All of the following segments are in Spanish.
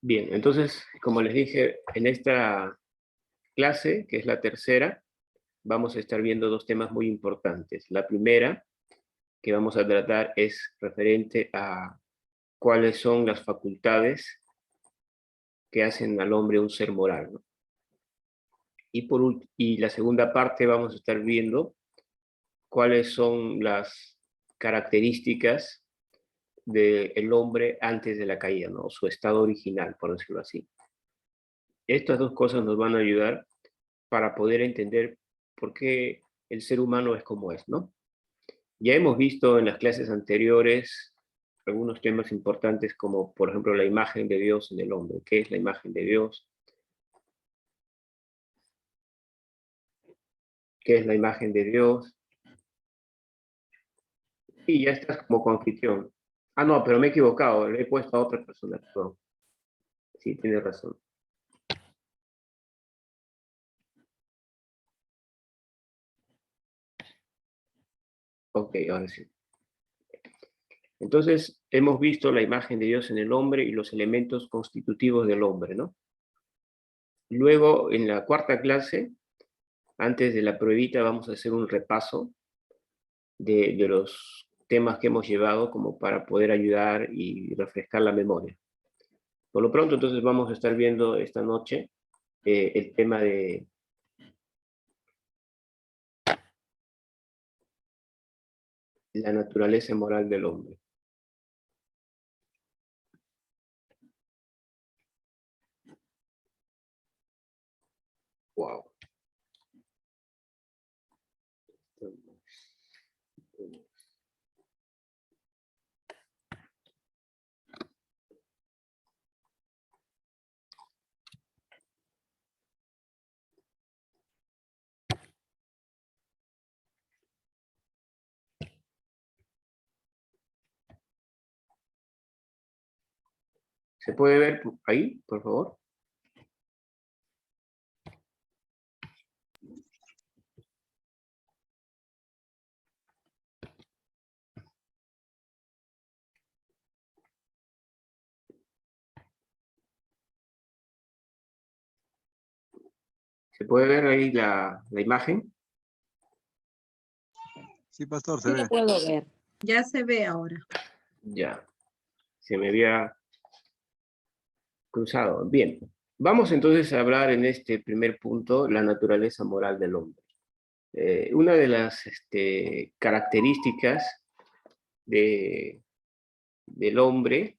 Bien, entonces, como les dije, en esta clase, que es la tercera, vamos a estar viendo dos temas muy importantes. La primera que vamos a tratar es referente a cuáles son las facultades que hacen al hombre un ser moral, ¿no? Y la segunda parte vamos a estar viendo cuáles son las características del hombre antes de la caída, ¿no? Su estado original, por decirlo así. Estas dos cosas nos van a ayudar para poder entender por qué el ser humano es como es, ¿no? Ya hemos visto en las clases anteriores algunos temas importantes como, por ejemplo, la imagen de Dios en el hombre. ¿Qué es la imagen de Dios? ¿Qué es la imagen de Dios? Y ya estás como confusión. Ah, no, pero me he equivocado, le he puesto a otra persona. Perdón. Sí, tienes razón. Ok, ahora sí. Entonces, hemos visto la imagen de Dios en el hombre y los elementos constitutivos del hombre, ¿no? Luego, en la cuarta clase, antes de la pruebita, vamos a hacer un repaso de los temas que hemos llevado como para poder ayudar y refrescar la memoria. Por lo pronto, entonces, vamos a estar viendo esta noche el tema de la naturaleza moral del hombre. Wow. ¿Se puede ver ahí, por favor? ¿Se puede ver ahí la imagen? Sí, pastor, se Sí ve. lo puedo ver. Ya se ve ahora. Ya, se me había cruzado. Bien, vamos entonces a hablar en este primer punto la naturaleza moral del hombre. Una de las características del hombre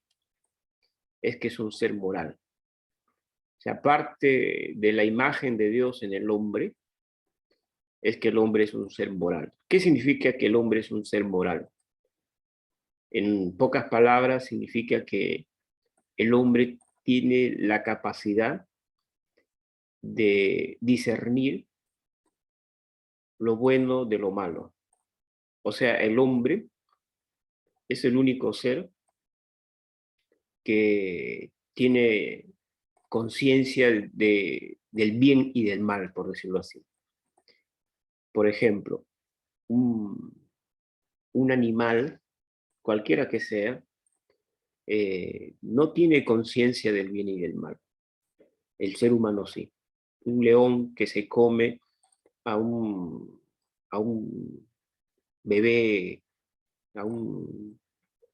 es que es un ser moral. O sea, parte de la imagen de Dios en el hombre es que el hombre es un ser moral. ¿Qué significa que el hombre es un ser moral? En pocas palabras, significa que el hombre tiene la capacidad de discernir lo bueno de lo malo. O sea, el hombre es el único ser que tiene conciencia del bien y del mal, por decirlo así. Por ejemplo, un animal, cualquiera que sea, no tiene conciencia del bien y del mal. El ser humano sí. Un león que se come a un bebé, a un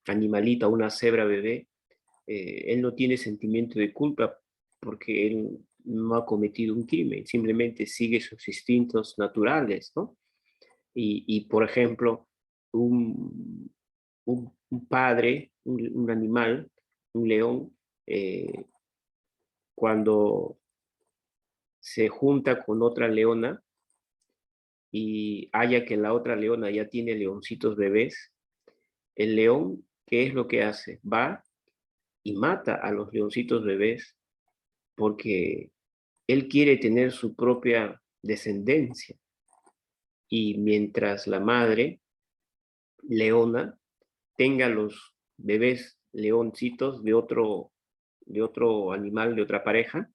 animalito, a una cebra bebé, él no tiene sentimiento de culpa porque él no ha cometido un crimen, simplemente sigue sus instintos naturales, ¿no? Y por ejemplo, un, un padre, un animal, un león, cuando se junta con otra leona y haya que la otra leona ya tiene leoncitos bebés, el león, ¿qué es lo que hace? Va y mata a los leoncitos bebés porque él quiere tener su propia descendencia. Y mientras la madre leona tenga los bebés leoncitos de otro animal, de otra pareja,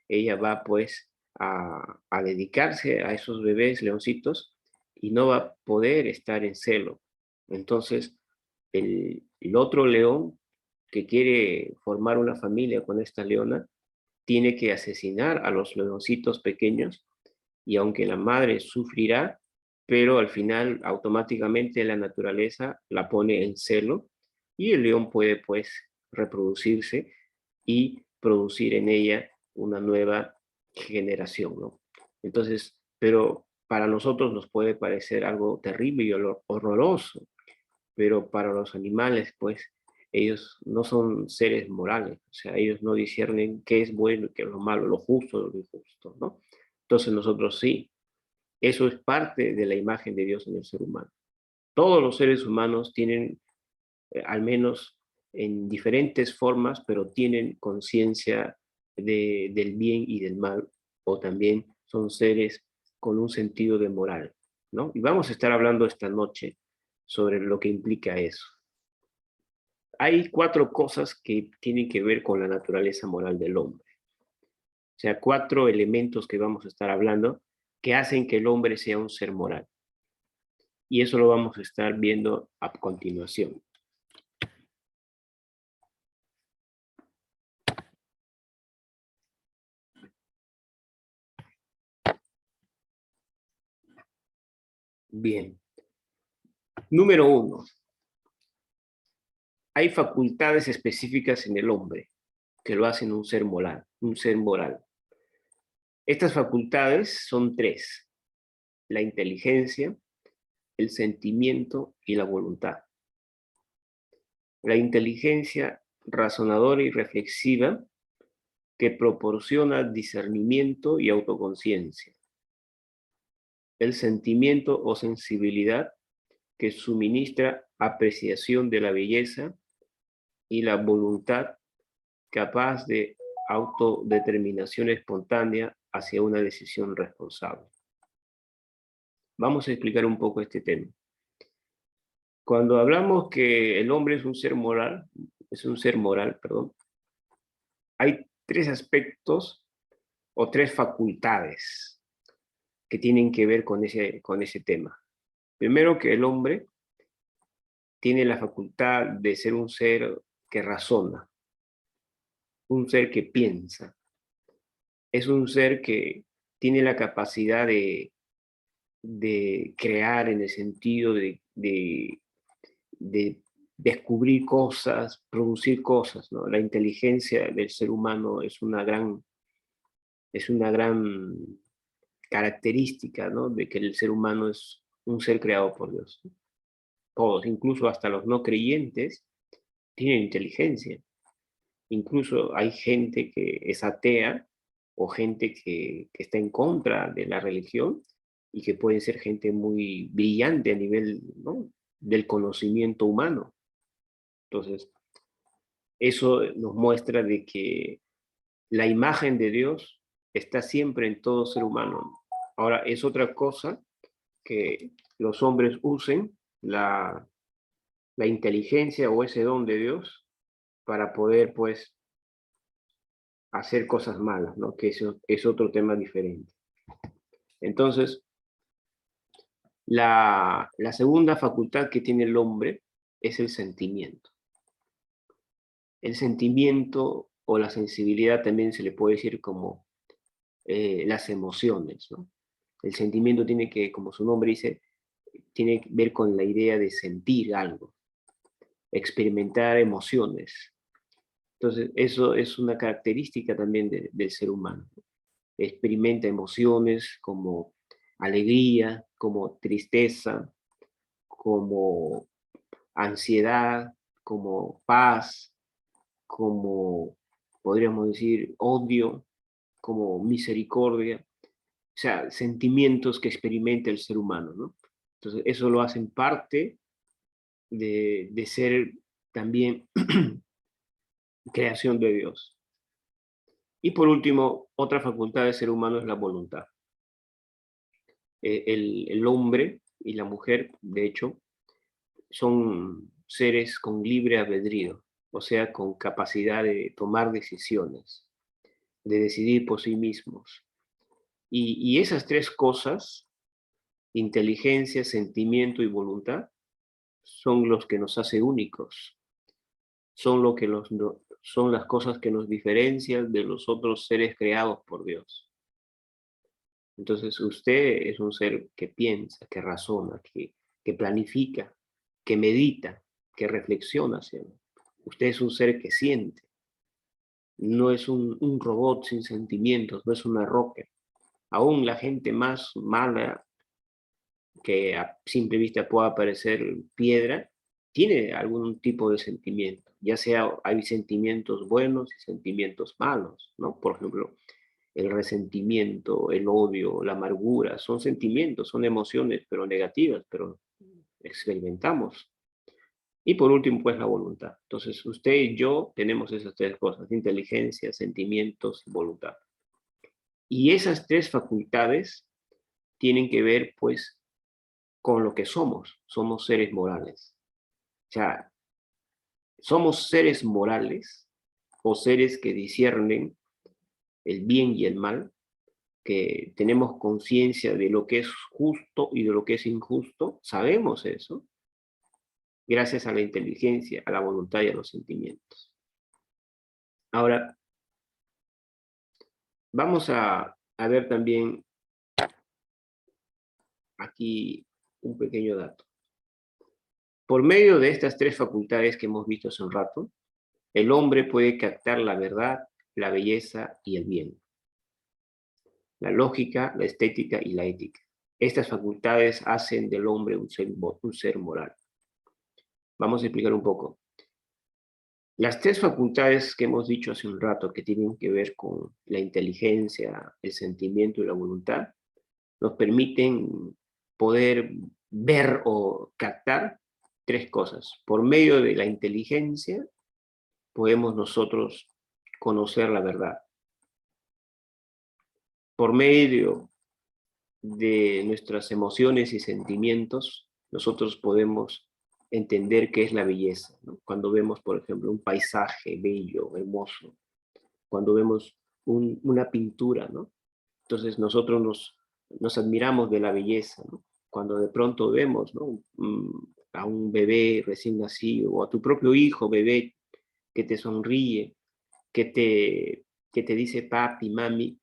ella va pues a dedicarse a esos bebés leoncitos y no va a poder estar en celo. Entonces, el otro león que quiere formar una familia con esta leona, tiene que asesinar a los leoncitos pequeños y aunque la madre sufrirá, pero al final automáticamente la naturaleza la pone en celo y el león puede pues reproducirse y producir en ella una nueva generación, ¿no? Entonces, pero para nosotros nos puede parecer algo terrible y horroroso, pero para los animales, pues, ellos no son seres morales, o sea, ellos no disciernen qué es bueno y qué es lo malo, lo justo y lo injusto, ¿no? Entonces nosotros sí, eso es parte de la imagen de Dios en el ser humano. Todos los seres humanos tienen, al menos en diferentes formas, pero tienen conciencia del bien y del mal, o también son seres con un sentido de moral, ¿no? Y vamos a estar hablando esta noche sobre lo que implica eso. Hay 4 cosas que tienen que ver con la naturaleza moral del hombre. O sea, 4 elementos que vamos a estar hablando que hacen que el hombre sea un ser moral. Y eso lo vamos a estar viendo a continuación. Bien. Número 1. Hay facultades específicas en el hombre que lo hacen un ser moral, un ser moral. Estas facultades son 3: la inteligencia, el sentimiento y la voluntad. La inteligencia razonadora y reflexiva que proporciona discernimiento y autoconciencia. El sentimiento o sensibilidad que suministra apreciación de la belleza y la voluntad capaz de autodeterminación espontánea hacia una decisión responsable. Vamos a explicar un poco este tema. Cuando hablamos que el hombre es un ser moral, perdón, hay 3 aspectos o 3 facultades que tienen que ver con ese tema. Primero, que el hombre tiene la facultad de ser un ser que razona, un ser que piensa, es un ser que tiene la capacidad de crear en el sentido de descubrir cosas, producir cosas, ¿no? La inteligencia del ser humano es una gran característica, ¿no? De que el ser humano es un ser creado por Dios. Todos, incluso hasta los no creyentes, tienen inteligencia. Incluso hay gente que es atea o gente que está en contra de la religión y que puede ser gente muy brillante a nivel, ¿no?, del conocimiento humano. Entonces, eso nos muestra de que la imagen de Dios está siempre en todo ser humano. Ahora, es otra cosa que los hombres usen la inteligencia o ese don de Dios para poder, pues, hacer cosas malas, ¿no? Que eso es otro tema diferente. Entonces, la segunda facultad que tiene el hombre es el sentimiento. El sentimiento o la sensibilidad también se le puede decir como las emociones, ¿no? El sentimiento tiene que, como su nombre dice, tiene que ver con la idea de sentir algo, experimentar emociones. Entonces, eso es una característica también del ser humano. Experimenta emociones como alegría, como tristeza, como ansiedad, como paz, como podríamos decir odio, como misericordia, o sea, sentimientos que experimenta el ser humano, ¿no? Entonces, eso lo hacen parte de ser también creación de Dios. Y por último, otra facultad del ser humano es la voluntad. El hombre y la mujer, de hecho, son seres con libre albedrío, o sea, con capacidad de tomar decisiones, de decidir por sí mismos. Y esas 3 cosas, inteligencia, sentimiento y voluntad, son los que nos hace únicos. son, son las cosas que nos diferencian de los otros seres creados por Dios. Entonces usted es un ser que piensa, que razona, que planifica, que medita, que reflexiona hacia él. Usted es un ser que siente, no es un robot sin sentimientos, no es una roca. Aún la gente más mala que a simple vista pueda parecer piedra, tiene algún tipo de sentimiento, ya sea hay sentimientos buenos y sentimientos malos, ¿no? Por ejemplo, el resentimiento, el odio, la amargura, son sentimientos, son emociones, pero negativas, pero experimentamos. Y por último, pues la voluntad. Entonces, usted y yo tenemos esas tres cosas: inteligencia, sentimientos y voluntad. Y esas tres facultades tienen que ver, pues, con lo que somos seres morales. O sea, somos seres morales o seres que disciernen el bien y el mal, que tenemos conciencia de lo que es justo y de lo que es injusto, sabemos eso, gracias a la inteligencia, a la voluntad y a los sentimientos. Ahora, vamos a ver también aquí un pequeño dato. Por medio de estas tres facultades que hemos visto hace un rato, el hombre puede captar la verdad, la belleza y el bien, la lógica, la estética y la ética. Estas facultades hacen del hombre un ser moral. Vamos a explicar un poco. Las tres facultades que hemos dicho hace un rato, que tienen que ver con la inteligencia, el sentimiento y la voluntad, nos permiten poder ver o captar tres cosas. Por medio de la inteligencia podemos nosotros conocer la verdad. Por medio de nuestras emociones y sentimientos, nosotros podemos entender qué es la belleza, ¿no? Cuando vemos, por ejemplo, un paisaje bello, hermoso, cuando vemos una pintura, ¿no? Entonces nosotros nos admiramos de la belleza, ¿no? Cuando de pronto vemos, ¿no? A un bebé recién nacido o a tu propio hijo, bebé, que te sonríe, que te dice papi, mami,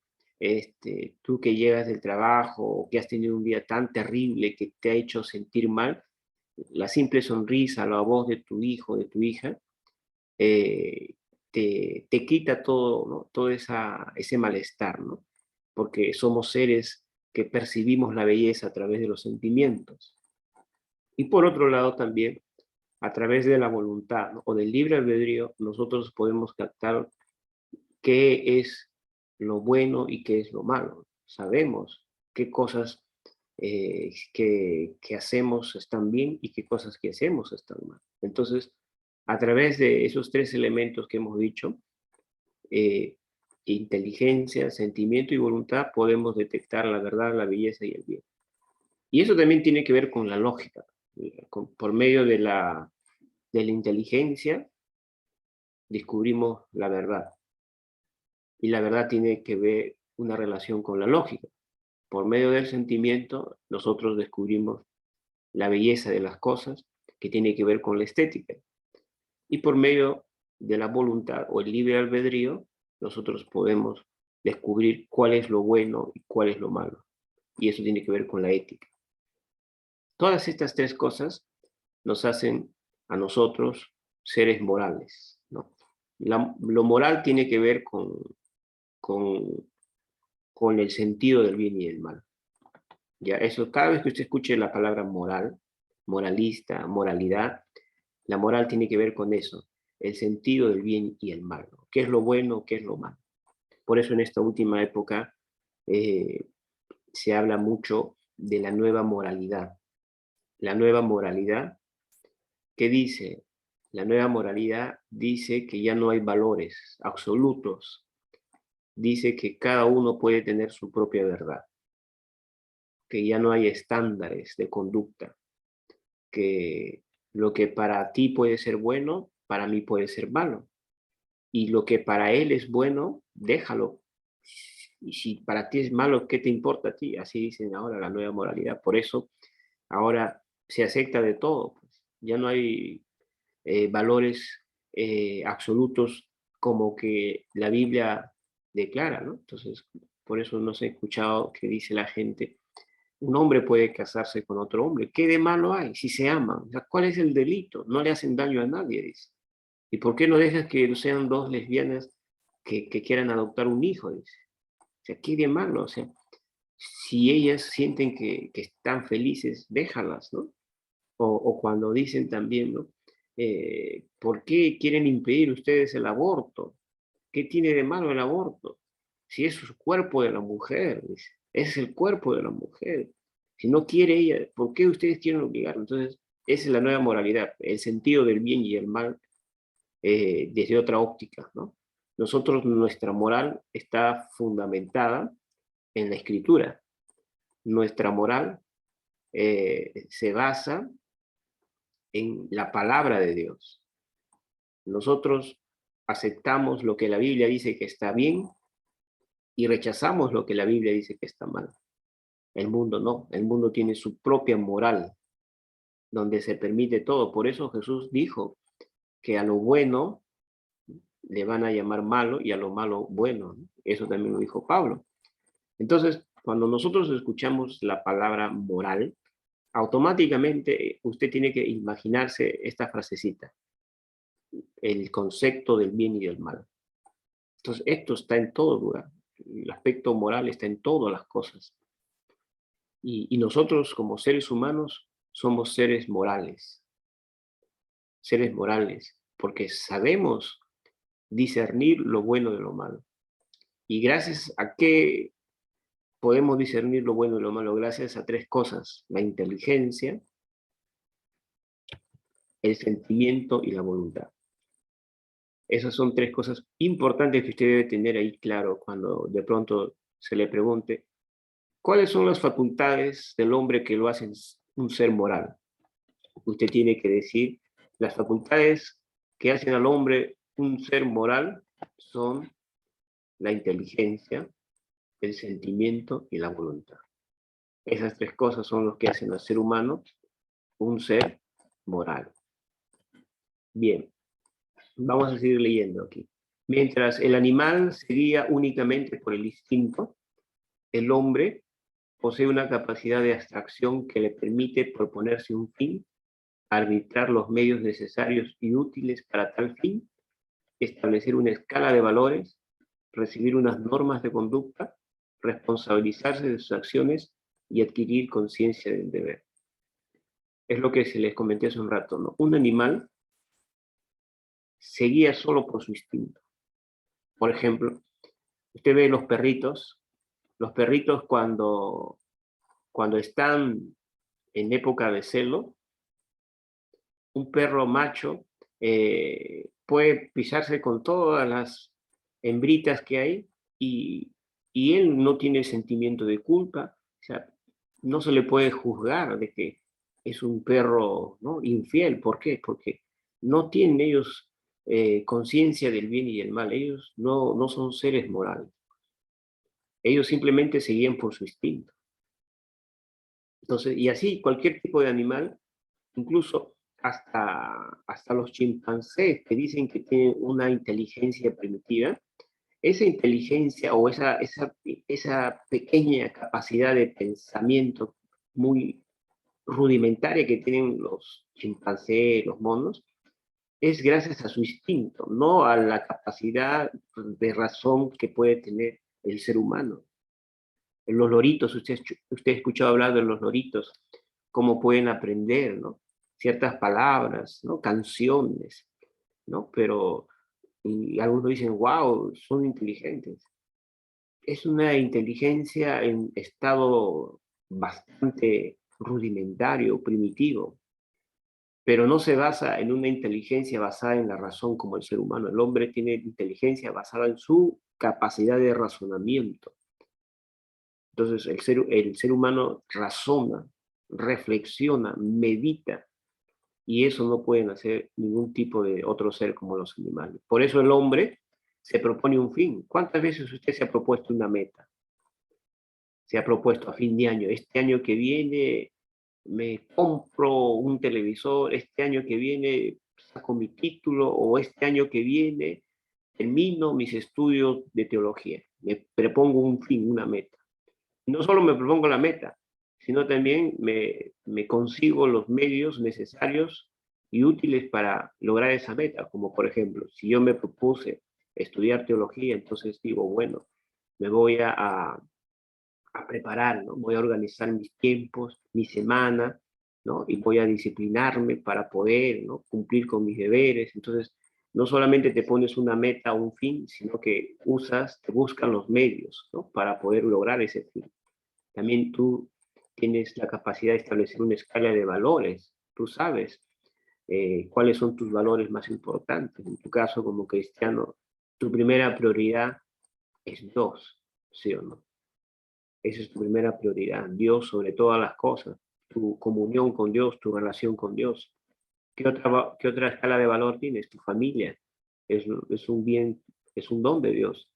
tú que llegas del trabajo o que has tenido un día tan terrible que te ha hecho sentir mal, la simple sonrisa, la voz de tu hijo, de tu hija, eh, te quita todo, ¿no? Todo ese malestar, ¿no? Porque somos seres que percibimos la belleza a través de los sentimientos. Y por otro lado también, a través de la voluntad, ¿no? O del libre albedrío, nosotros podemos captar qué es lo bueno y qué es lo malo. Sabemos qué cosas que hacemos están bien y qué cosas que hacemos están mal. Entonces, a través de esos tres elementos que hemos dicho, eh, inteligencia, sentimiento y voluntad, podemos detectar la verdad, la belleza y el bien. Y eso también tiene que ver con la lógica. Por medio de la inteligencia descubrimos la verdad. Y la verdad tiene que ver una relación con la lógica. Por medio del sentimiento, nosotros descubrimos la belleza de las cosas, que tiene que ver con la estética. Y por medio de la voluntad o el libre albedrío, nosotros podemos descubrir cuál es lo bueno y cuál es lo malo. Y eso tiene que ver con la ética. Todas estas tres cosas nos hacen a nosotros seres morales, ¿no? Lo moral tiene que ver con, con el sentido del bien y del mal. Ya, eso, cada vez que usted escuche la palabra moral, moralista, moralidad, la moral tiene que ver con eso, el sentido del bien y el mal, ¿no? ¿Qué es lo bueno, qué es lo malo? Por eso en esta última época eh, se habla mucho de la nueva moralidad. La nueva moralidad, ¿qué dice? La nueva moralidad dice que ya no hay valores absolutos, dice que cada uno puede tener su propia verdad, que ya no hay estándares de conducta, que lo que para ti puede ser bueno, para mí puede ser malo. Y lo que para él es bueno, déjalo. Y si para ti es malo, ¿qué te importa a ti? Así dicen ahora la nueva moralidad. Por eso ahora se acepta de todo, pues. Ya no hay valores absolutos como que la Biblia declara, ¿no? Entonces, por eso no se ha escuchado que dice la gente, un hombre puede casarse con otro hombre. ¿Qué de malo hay si se aman? O sea, ¿cuál es el delito? No le hacen daño a nadie, dice. ¿Y por qué no dejas que sean dos lesbianas que quieran adoptar un hijo? Dice. O sea, ¿qué de malo? O sea, si ellas sienten que están felices, déjalas, ¿no? O cuando dicen también, ¿no? ¿Por qué quieren impedir ustedes el aborto? ¿Qué tiene de malo el aborto? Si es el cuerpo de la mujer, dice, es el cuerpo de la mujer. Si no quiere ella, ¿por qué ustedes quieren obligarla? Entonces, esa es la nueva moralidad, el sentido del bien y el mal desde otra óptica, ¿no? Nosotros, nuestra moral está fundamentada en la escritura. Nuestra moral se basa en la palabra de Dios. Nosotros aceptamos lo que la Biblia dice que está bien y rechazamos lo que la Biblia dice que está mal. El mundo no, el mundo tiene su propia moral, donde se permite todo. Por eso Jesús dijo que a lo bueno le van a llamar malo y a lo malo bueno, ¿no? Eso también lo dijo Pablo. Entonces, cuando nosotros escuchamos la palabra moral, automáticamente usted tiene que imaginarse esta frasecita, el concepto del bien y del mal. Entonces, esto está en todo lugar. El aspecto moral está en todas las cosas. Y nosotros como seres humanos somos seres morales, porque sabemos discernir lo bueno de lo malo. ¿Y gracias a qué podemos discernir lo bueno de lo malo? Gracias a tres cosas: la inteligencia, el sentimiento y la voluntad. Esas son tres cosas importantes que usted debe tener ahí claro cuando de pronto se le pregunte, ¿cuáles son las facultades del hombre que lo hacen un ser moral? Usted tiene que decir, las facultades que hacen al hombre un ser moral son la inteligencia, el sentimiento y la voluntad. Esas tres cosas son lo que hacen al ser humano un ser moral. Bien, vamos a seguir leyendo aquí. Mientras el animal se guía únicamente por el instinto, el hombre posee una capacidad de abstracción que le permite proponerse un fin, arbitrar los medios necesarios y útiles para tal fin, establecer una escala de valores, recibir unas normas de conducta, responsabilizarse de sus acciones y adquirir conciencia del deber. Es lo que se les comenté hace un rato, ¿no? Un animal se guía solo por su instinto. Por ejemplo, usted ve los perritos cuando están en época de celo, un perro macho puede pisarse con todas las hembritas que hay y, y él no tiene sentimiento de culpa, o sea, no se le puede juzgar de que es un perro, ¿no?, infiel. ¿Por qué? Porque no tienen ellos conciencia del bien y del mal, ellos no son seres morales, ellos simplemente se guían por su instinto. Entonces, y así cualquier tipo de animal, incluso hasta los chimpancés que dicen que tienen una inteligencia primitiva, esa inteligencia o esa pequeña capacidad de pensamiento muy rudimentaria que tienen los chimpancés, los monos, es gracias a su instinto, no a la capacidad de razón que puede tener el ser humano. Los loritos, usted ha escuchado hablar de los loritos, cómo pueden aprender, ¿no?, ciertas palabras, ¿no?, canciones, ¿no? Pero y algunos dicen, wow, son inteligentes. Es una inteligencia en estado bastante rudimentario, primitivo, pero no se basa en una inteligencia basada en la razón como el ser humano. El hombre tiene inteligencia basada en su capacidad de razonamiento. Entonces, el ser humano razona, reflexiona, medita, y eso no pueden hacer ningún tipo de otro ser como los animales. Por eso el hombre se propone un fin. ¿Cuántas veces usted se ha propuesto una meta? Se ha propuesto a fin de año, este año que viene me compro un televisor, este año que viene saco mi título o este año que viene termino mis estudios de teología. Me propongo un fin, una meta. No solo me propongo la meta, sino también me consigo los medios necesarios y útiles para lograr esa meta. Como por ejemplo, si yo me propuse estudiar teología, entonces digo, bueno, me voy a preparar, ¿no? Voy a organizar mis tiempos, mi semana, ¿no? Y voy a disciplinarme para poder, ¿no? Cumplir con mis deberes. Entonces, no solamente te pones una meta o un fin, sino que te buscan los medios, ¿no? Para poder lograr ese fin. También tú tienes la capacidad de establecer una escala de valores. Tú sabes cuáles son tus valores más importantes. En tu caso, como cristiano, tu primera prioridad es Dios, ¿sí o no? Esa es tu primera prioridad, Dios sobre todas las cosas, tu comunión con Dios, tu relación con Dios. ¿Qué otra escala de valor tienes? Tu familia es un bien, es un don de Dios.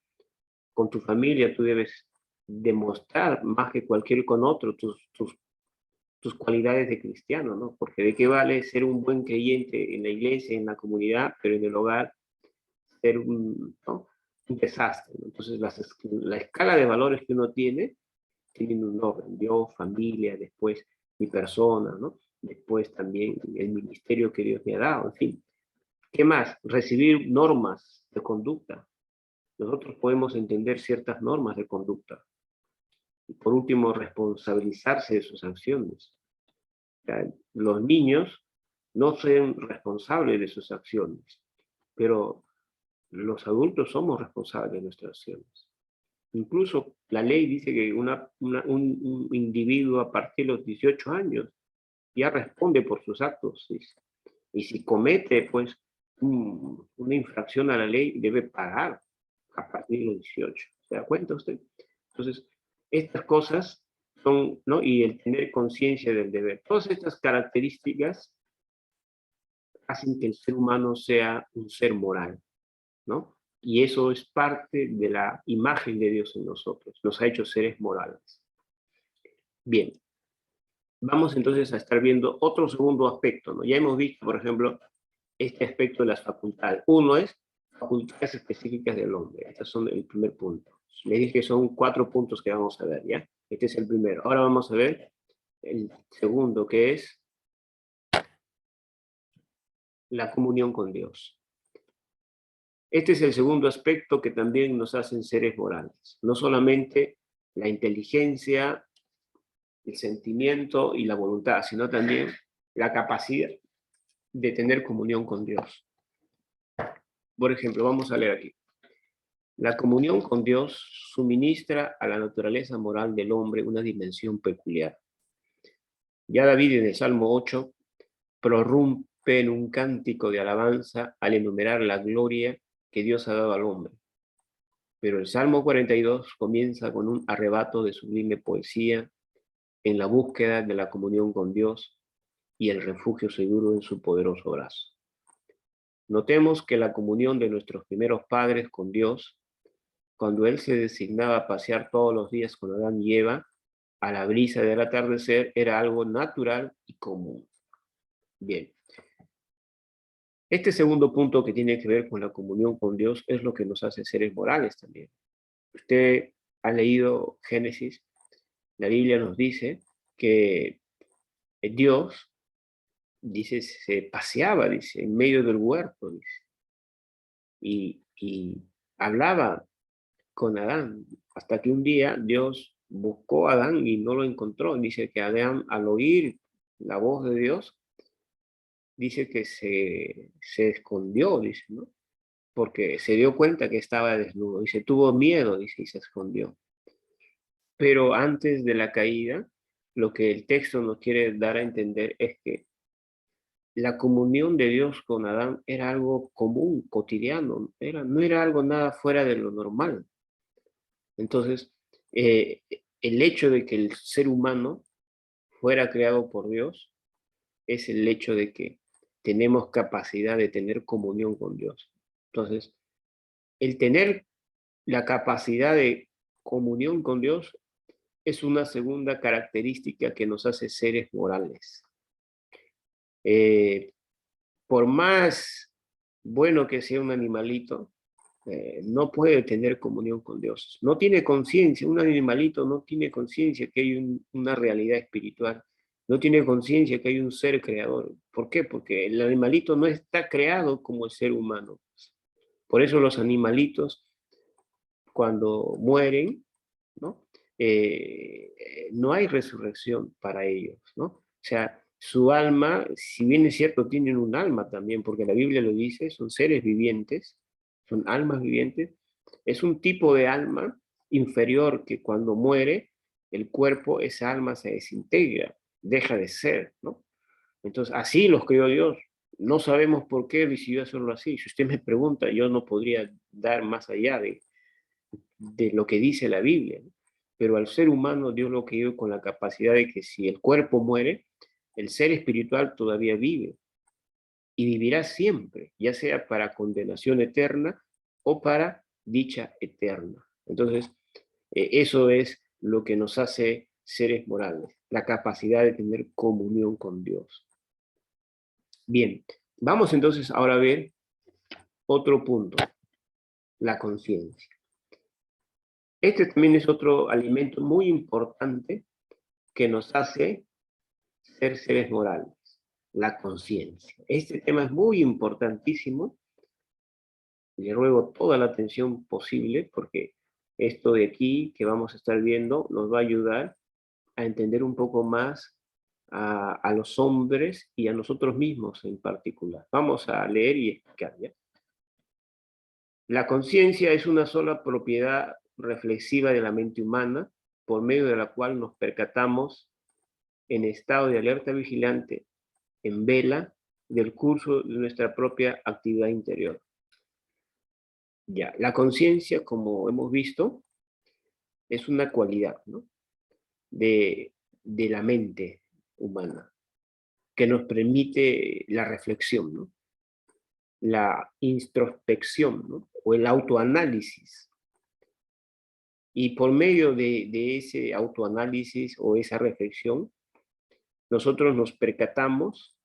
Con tu familia tú debes demostrar más que cualquier con otro tus cualidades de cristiano, ¿no? Porque de qué vale ser un buen creyente en la iglesia, en la comunidad, pero en el hogar ser ¿no? Un desastre, ¿no? Entonces la escala de valores que uno tienen un orden, Dios, familia, después mi persona, ¿no? Después también el ministerio que Dios me ha dado, en fin. ¿Qué más? Recibir normas de conducta. Nosotros podemos entender ciertas normas de conducta. Y por último, responsabilizarse de sus acciones. O sea, los niños no son responsables de sus acciones, pero los adultos somos responsables de nuestras acciones. Incluso la ley dice que un individuo a partir de los 18 años ya responde por sus actos. Y si comete pues una infracción a la ley, debe pagar a partir de los 18. ¿Se da cuenta usted? Entonces, estas cosas son, ¿no? Y el tener conciencia del deber. Todas estas características hacen que el ser humano sea un ser moral, ¿no? Y eso es parte de la imagen de Dios en nosotros. Nos ha hecho seres morales. Bien, vamos entonces a estar viendo otro segundo aspecto, ¿no? Ya hemos visto, por ejemplo, este aspecto de las facultades. Uno es facultades específicas del hombre. Estos son el primer punto. Le dije que son 4 puntos que vamos a ver, ¿ya? Este es el primero. Ahora vamos a ver el segundo, que es la comunión con Dios. Este es el segundo aspecto que también nos hacen seres morales. No solamente la inteligencia, el sentimiento y la voluntad, sino también la capacidad de tener comunión con Dios. Por ejemplo, vamos a leer aquí. La comunión con Dios suministra a la naturaleza moral del hombre una dimensión peculiar. Ya David en el Salmo 8 prorrumpe en un cántico de alabanza al enumerar la gloria que Dios ha dado al hombre. Pero el Salmo 42 comienza con un arrebato de sublime poesía en la búsqueda de la comunión con Dios y el refugio seguro en su poderoso brazo. Notemos que la comunión de nuestros primeros padres con Dios, cuando Él se designaba a pasear todos los días con Adán y Eva, a la brisa del atardecer, era algo natural y común. Bien. Este segundo punto que tiene que ver con la comunión con Dios es lo que nos hace seres morales también. Usted ha leído Génesis, la Biblia nos dice que Dios, dice, se paseaba, dice, en medio del huerto, dice, y hablaba con Adán, hasta que un día Dios buscó a Adán y no lo encontró. Dice que Adán, al oír la voz de Dios, dice que se escondió, dice, ¿no? Porque se dio cuenta que estaba desnudo, y se tuvo miedo, dice, y se escondió. Pero antes de la caída, lo que el texto nos quiere dar a entender es que la comunión de Dios con Adán era algo común, cotidiano, no era algo nada fuera de lo normal. Entonces, el hecho de que el ser humano fuera creado por Dios es el hecho de que tenemos capacidad de tener comunión con Dios. Entonces, el tener la capacidad de comunión con Dios es una segunda característica que nos hace seres morales. por más bueno que sea un animalito, no puede tener comunión con Dios. No tiene conciencia, un animalito no tiene conciencia que hay una realidad espiritual. No tiene conciencia que hay un ser creador. ¿Por qué? Porque el animalito no está creado como el ser humano. Por eso los animalitos, cuando mueren, ¿no? No hay resurrección para ellos, ¿no? O sea, su alma, si bien es cierto, tienen un alma también, porque la Biblia lo dice, son seres vivientes, son almas vivientes, es un tipo de alma inferior que cuando muere, el cuerpo, esa alma se desintegra, deja de ser, ¿no? Entonces, así los creó Dios. No sabemos por qué decidió hacerlo así. Si usted me pregunta, yo no podría dar más allá de lo que dice la Biblia, ¿no? Pero al ser humano Dios lo creó con la capacidad de que si el cuerpo muere, el ser espiritual todavía vive y vivirá siempre, ya sea para condenación eterna o para dicha eterna. Entonces, eso es lo que nos hace seres morales, la capacidad de tener comunión con Dios. Bien, vamos entonces ahora a ver otro punto, la conciencia. Este también es otro alimento muy importante que nos hace ser seres morales, la conciencia. Este tema es muy importantísimo. Le ruego toda la atención posible porque esto de aquí que vamos a estar viendo nos va a ayudar a entender un poco más a los hombres y a nosotros mismos en particular. Vamos a leer y explicar, ¿ya? La conciencia es una sola propiedad reflexiva de la mente humana por medio de la cual nos percatamos en estado de alerta vigilante, en vela, del curso de nuestra propia actividad interior. Ya, la conciencia, como hemos visto, es una cualidad, ¿no? de la mente humana que nos permite la reflexión, ¿no? La introspección, ¿no? O el autoanálisis. Y por medio de ese autoanálisis o esa reflexión, nosotros nos percatamos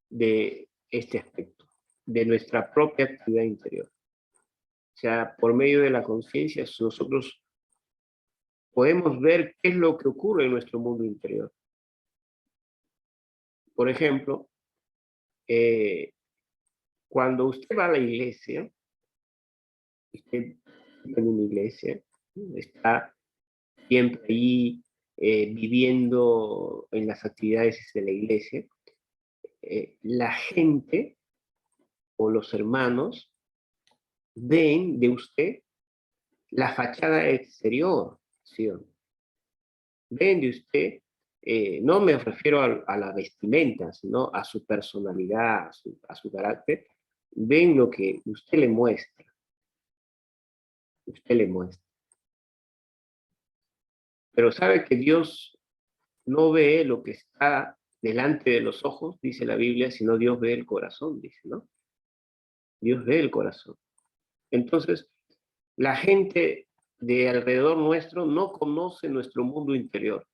de este aspecto, de nuestra propia actividad interior. O sea, por medio de la conciencia, nosotros podemos ver qué es lo que ocurre en nuestro mundo interior. Por ejemplo, cuando usted va a la iglesia, usted en una iglesia, está siempre ahí viviendo en las actividades de la iglesia, la gente o los hermanos ven de usted la fachada exterior, ¿sí? Ven de usted, no me refiero a la vestimenta, sino a su personalidad, a su carácter, ven lo que usted le muestra. Pero sabe que Dios no ve lo que está delante de los ojos, dice la Biblia, sino Dios ve el corazón, dice, ¿no? Dios ve el corazón. Entonces, la gente de alrededor nuestro no conoce nuestro mundo interior.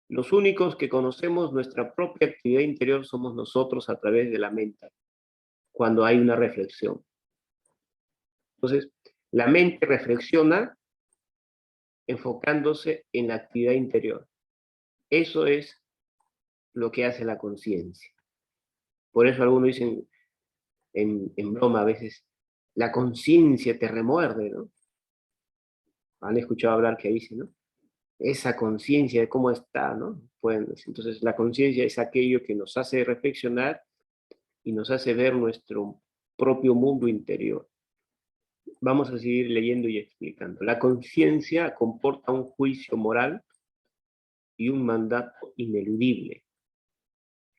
Los únicos que conocemos nuestra propia actividad interior somos nosotros a través de la mente, cuando hay una reflexión. Entonces, la mente reflexiona enfocándose en la actividad interior. Eso es lo que hace la conciencia. Por eso algunos dicen en broma a veces, la conciencia te remuerde, ¿no? Han escuchado hablar que dice, ¿no? Esa conciencia de cómo está, ¿no? Pues, entonces, la conciencia es aquello que nos hace reflexionar y nos hace ver nuestro propio mundo interior. Vamos a seguir leyendo y explicando. La conciencia comporta un juicio moral y un mandato ineludible,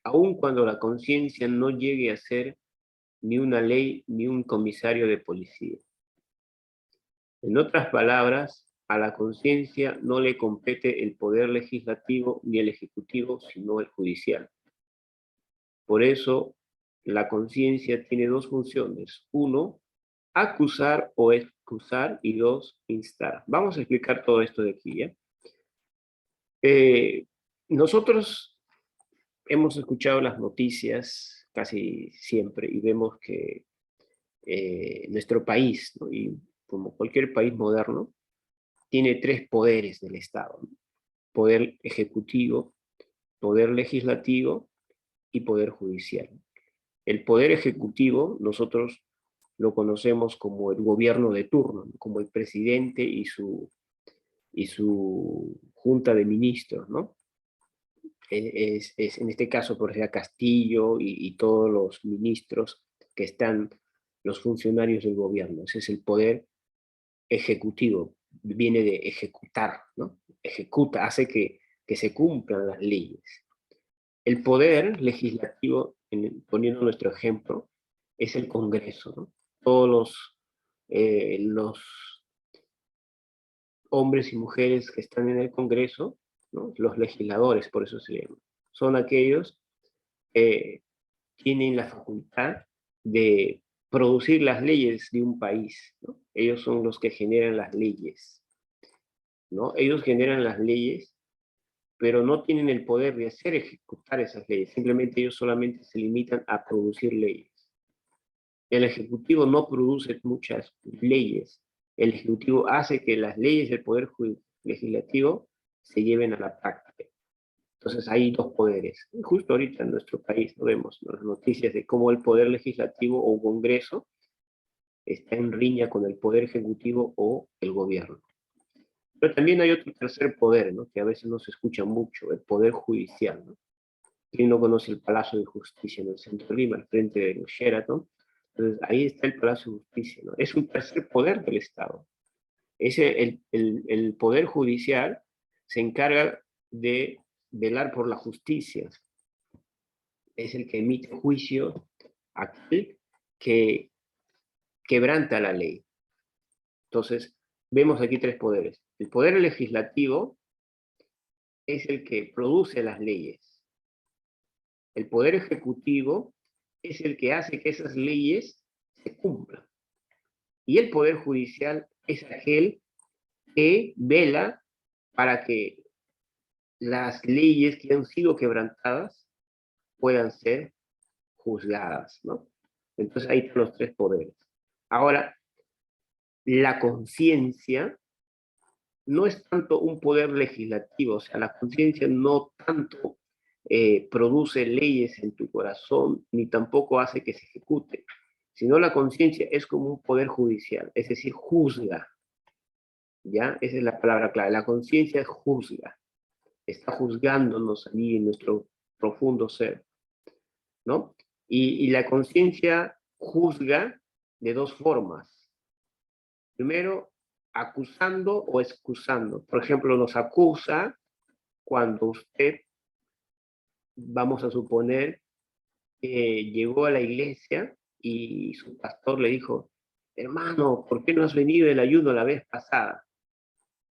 aun cuando la conciencia no llegue a ser ni una ley ni un comisario de policía. En otras palabras, a la conciencia no le compete el poder legislativo ni el ejecutivo, sino el judicial. Por eso, la conciencia tiene dos funciones. Uno, acusar o excusar, y dos, instar. Vamos a explicar todo esto de aquí, ¿ya? Nosotros hemos escuchado las noticias casi siempre y vemos que nuestro país, ¿no? Y como cualquier país moderno, tiene tres poderes del Estado, ¿no? Poder ejecutivo, poder legislativo y poder judicial. El poder ejecutivo nosotros lo conocemos como el gobierno de turno, ¿no? Como el presidente y su junta de ministros, ¿no? En este caso, por ejemplo, Castillo y todos los ministros que están, los funcionarios del gobierno. Ese es el poder ejecutivo, viene de ejecutar, ¿no? Ejecuta, hace que se cumplan las leyes. El poder legislativo, poniendo nuestro ejemplo, es el Congreso, ¿no? Todos los hombres y mujeres que están en el Congreso, ¿no? Los legisladores, por eso se llaman, son aquellos que tienen la facultad de producir las leyes de un país, ¿no? Ellos son los que generan las leyes, ¿no? Ellos generan las leyes, pero no tienen el poder de hacer ejecutar esas leyes, simplemente ellos solamente se limitan a producir leyes. El Ejecutivo no produce muchas leyes, el Ejecutivo hace que las leyes del Poder Legislativo se lleven a la práctica. Entonces hay dos poderes. Justo ahorita en nuestro país ¿no? vemos las noticias de cómo el Poder Legislativo o Congreso está en riña con el Poder Ejecutivo o el gobierno. Pero también hay otro tercer poder, ¿no? Que a veces no se escucha mucho, el Poder Judicial, ¿no? ¿Quién no conoce el Palacio de Justicia en el centro de Lima, al frente del Sheraton? Entonces, ahí está el Palacio de Justicia, ¿no? Es un tercer poder del Estado. El Poder Judicial se encarga de velar por la justicia. Es el que emite juicio aquel que quebranta la ley. Entonces, vemos aquí tres poderes. El Poder Legislativo es el que produce las leyes. El Poder Ejecutivo es el que hace que esas leyes se cumplan. Y el Poder Judicial es aquel que vela para que las leyes que han sido quebrantadas puedan ser juzgadas, ¿no? Entonces ahí están los tres poderes. Ahora, la conciencia no es tanto un poder legislativo, o sea, la conciencia no tanto produce leyes en tu corazón, ni tampoco hace que se ejecute, sino la conciencia es como un poder judicial, es decir, juzga, ¿ya? Esa es la palabra clave, la conciencia juzga, está juzgándonos allí en nuestro profundo ser, ¿no? Y la conciencia juzga de dos formas. Primero, acusando o excusando. Por ejemplo, nos acusa cuando usted, vamos a suponer, llegó a la iglesia y su pastor le dijo, hermano, ¿por qué no has venido del ayuno la vez pasada?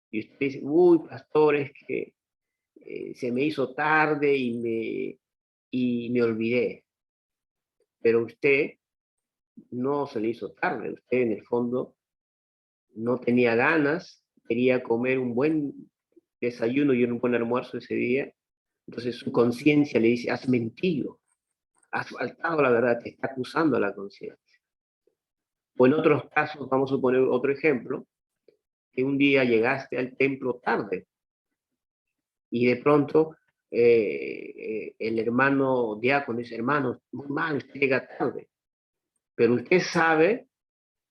Y usted dice, uy, pastor, es que se me hizo tarde y me olvidé. Pero usted no se le hizo tarde, usted en el fondo no tenía ganas, quería comer un buen desayuno y un buen almuerzo ese día, entonces su conciencia le dice, has mentido, has faltado la verdad, te está acusando a la conciencia. O en otros casos, vamos a poner otro ejemplo, que un día llegaste al templo tarde y de pronto el hermano diácono dice, hermano, muy mal, usted llega tarde, pero usted sabe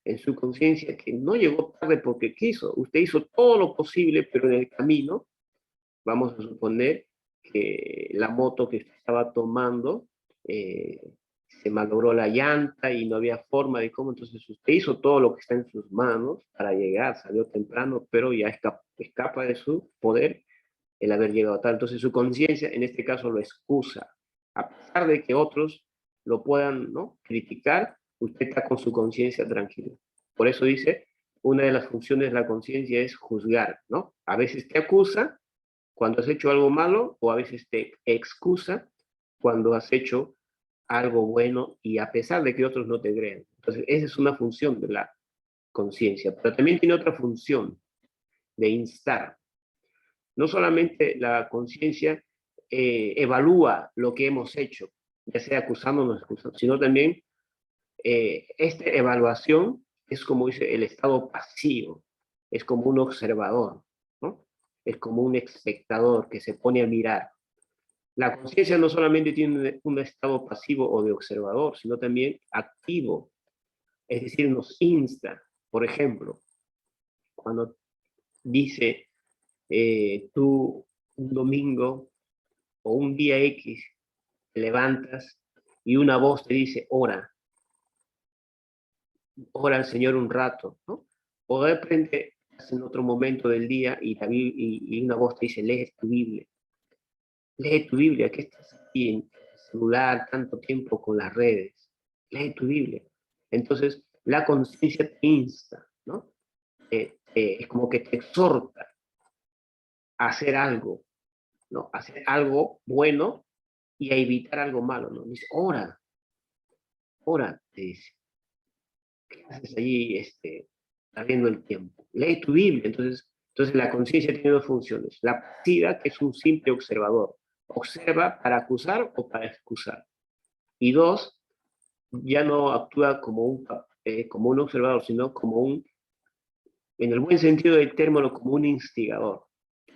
en su conciencia que no llegó tarde porque quiso, usted hizo todo lo posible, pero en el camino, vamos a suponer que la moto que usted estaba tomando se malogró la llanta y no había forma de cómo, entonces usted hizo todo lo que está en sus manos para llegar, salió temprano, pero ya escapa de su poder el haber llegado tarde. Entonces su conciencia en este caso lo excusa. A pesar de que otros lo puedan ¿no? criticar, usted está con su conciencia tranquila. Por eso dice, una de las funciones de la conciencia es juzgar, ¿no? A veces te acusa cuando has hecho algo malo o a veces te excusa cuando has hecho algo bueno y a pesar de que otros no te crean. Entonces, esa es una función de la conciencia, pero también tiene otra función de instar. No solamente la conciencia evalúa lo que hemos hecho, ya sea acusándonos, sino también esta evaluación es como dice el estado pasivo, es como un observador, ¿no? Es como un espectador que se pone a mirar. La conciencia no solamente tiene un estado pasivo o de observador, sino también activo, es decir, nos insta. Por ejemplo, cuando dice tú un domingo o un día X te levantas y una voz te dice, ora al Señor un rato, ¿no? O de repente en otro momento del día y una voz te dice, lee tu Biblia, que estás aquí en el celular tanto tiempo con las redes, lee tu Biblia. Entonces, la conciencia te insta, ¿no? Es como que te exhorta a hacer algo, ¿no? A hacer algo bueno y a evitar algo malo, ¿no? Dice, ora, te dice. ¿Qué haces allí perdiendo el tiempo? Lee tu Biblia. Entonces la conciencia tiene dos funciones. La pasiva, que es un simple observador. Observa para acusar o para excusar. Y dos, ya no actúa como un observador, sino como en el buen sentido del término, como un instigador.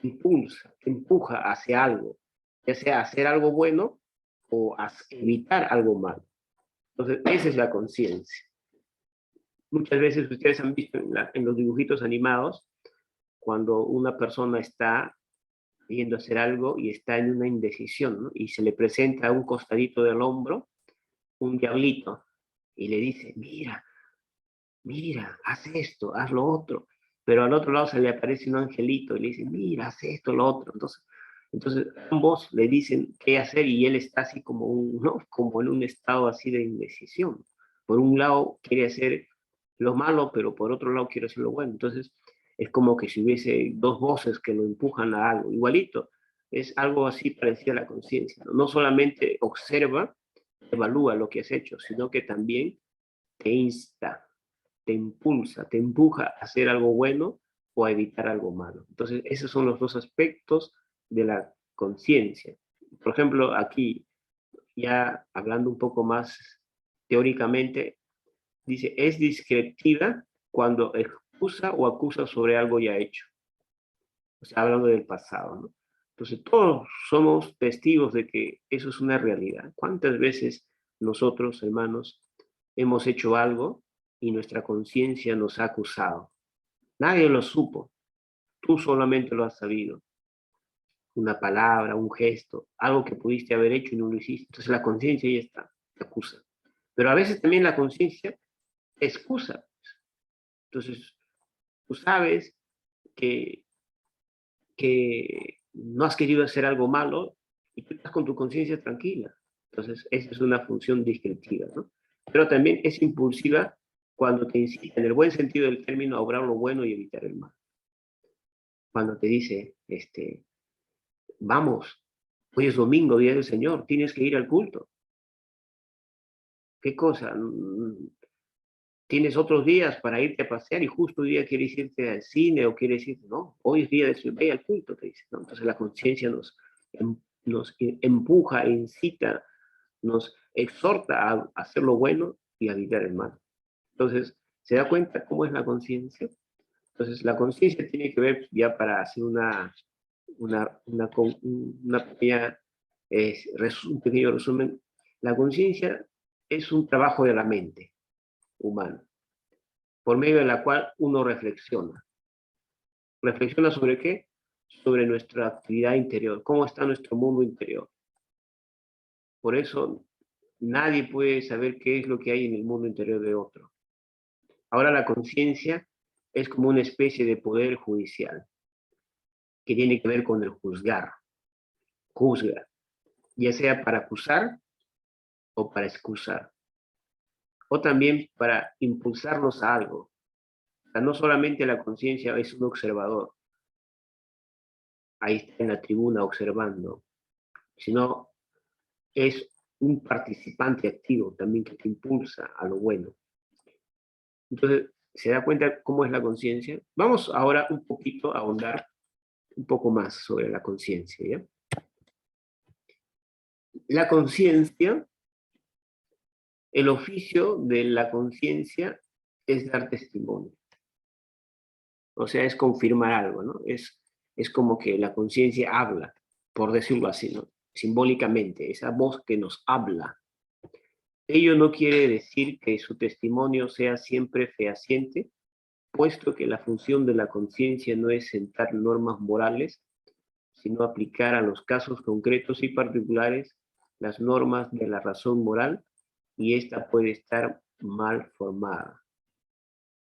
Impulsa, empuja hacia algo, ya sea hacer algo bueno o evitar algo malo. Entonces, esa es la conciencia. Muchas veces ustedes han visto en los dibujitos animados, cuando una persona está yendo a hacer algo y está en una indecisión, ¿no? Y se le presenta a un costadito del hombro un diablito y le dice, mira, haz esto, haz lo otro. Pero al otro lado se le aparece un angelito y le dice, mira, haz esto, lo otro. Entonces ambos le dicen qué hacer y él está así como, ¿no? Como en un estado así de indecisión. Por un lado quiere hacer lo malo, pero por otro lado quiere hacer lo bueno. Entonces es como que si hubiese dos voces que lo empujan a algo, igualito. Es algo así parecido a la conciencia, ¿no? No solamente observa, evalúa lo que has hecho, sino que también te insta, te impulsa, te empuja a hacer algo bueno o a evitar algo malo. Entonces, esos son los dos aspectos de la conciencia. Por ejemplo, aquí, ya hablando un poco más teóricamente, dice, es descriptiva cuando excusa o acusa sobre algo ya hecho. O sea, hablando del pasado, ¿no? Entonces, todos somos testigos de que eso es una realidad. ¿Cuántas veces nosotros, hermanos, hemos hecho algo y nuestra conciencia nos ha acusado? Nadie lo supo, tú solamente lo has sabido. Una palabra, un gesto, algo que pudiste haber hecho y no lo hiciste. Entonces la conciencia ya está, te acusa. Pero a veces también la conciencia te excusa. Entonces, tú sabes que no has querido hacer algo malo y tú estás con tu conciencia tranquila. Entonces, esa es una función descriptiva, ¿no? Pero también es impulsiva cuando te incita, en el buen sentido del término, a obrar lo bueno y evitar el mal. Cuando te dice, vamos, hoy es domingo, día del Señor, tienes que ir al culto. ¿Qué cosa? Tienes otros días para irte a pasear y justo hoy día quieres irte al cine o quieres ir, no, hoy es día del Señor, ve al culto, te dice, ¿no? Entonces la conciencia nos empuja, incita, nos exhorta a hacer lo bueno y a evitar el mal. Entonces, ¿se da cuenta cómo es la conciencia? Entonces, la conciencia tiene que ver, ya para hacer una pequeña, un pequeño resumen, la conciencia es un trabajo de la mente humana, por medio de la cual uno reflexiona. ¿Reflexiona sobre qué? Sobre nuestra actividad interior, cómo está nuestro mundo interior. Por eso nadie puede saber qué es lo que hay en el mundo interior de otro. Ahora la conciencia es como una especie de poder judicial que tiene que ver con el juzgar. Juzga, ya sea para acusar o para excusar, o también para impulsarnos a algo. O sea, no solamente la conciencia es un observador, ahí está en la tribuna observando, sino es un participante activo también que te impulsa a lo bueno. Entonces, ¿se da cuenta cómo es la conciencia? Vamos ahora un poquito a ahondar un poco más sobre la conciencia, ¿ya? La conciencia, el oficio de la conciencia es dar testimonio. O sea, es confirmar algo, ¿no? Es como que la conciencia habla, por decirlo así, ¿no? Simbólicamente, esa voz que nos habla. Ello no quiere decir que su testimonio sea siempre fehaciente, puesto que la función de la conciencia no es sentar normas morales, sino aplicar a los casos concretos y particulares las normas de la razón moral, y ésta puede estar mal formada.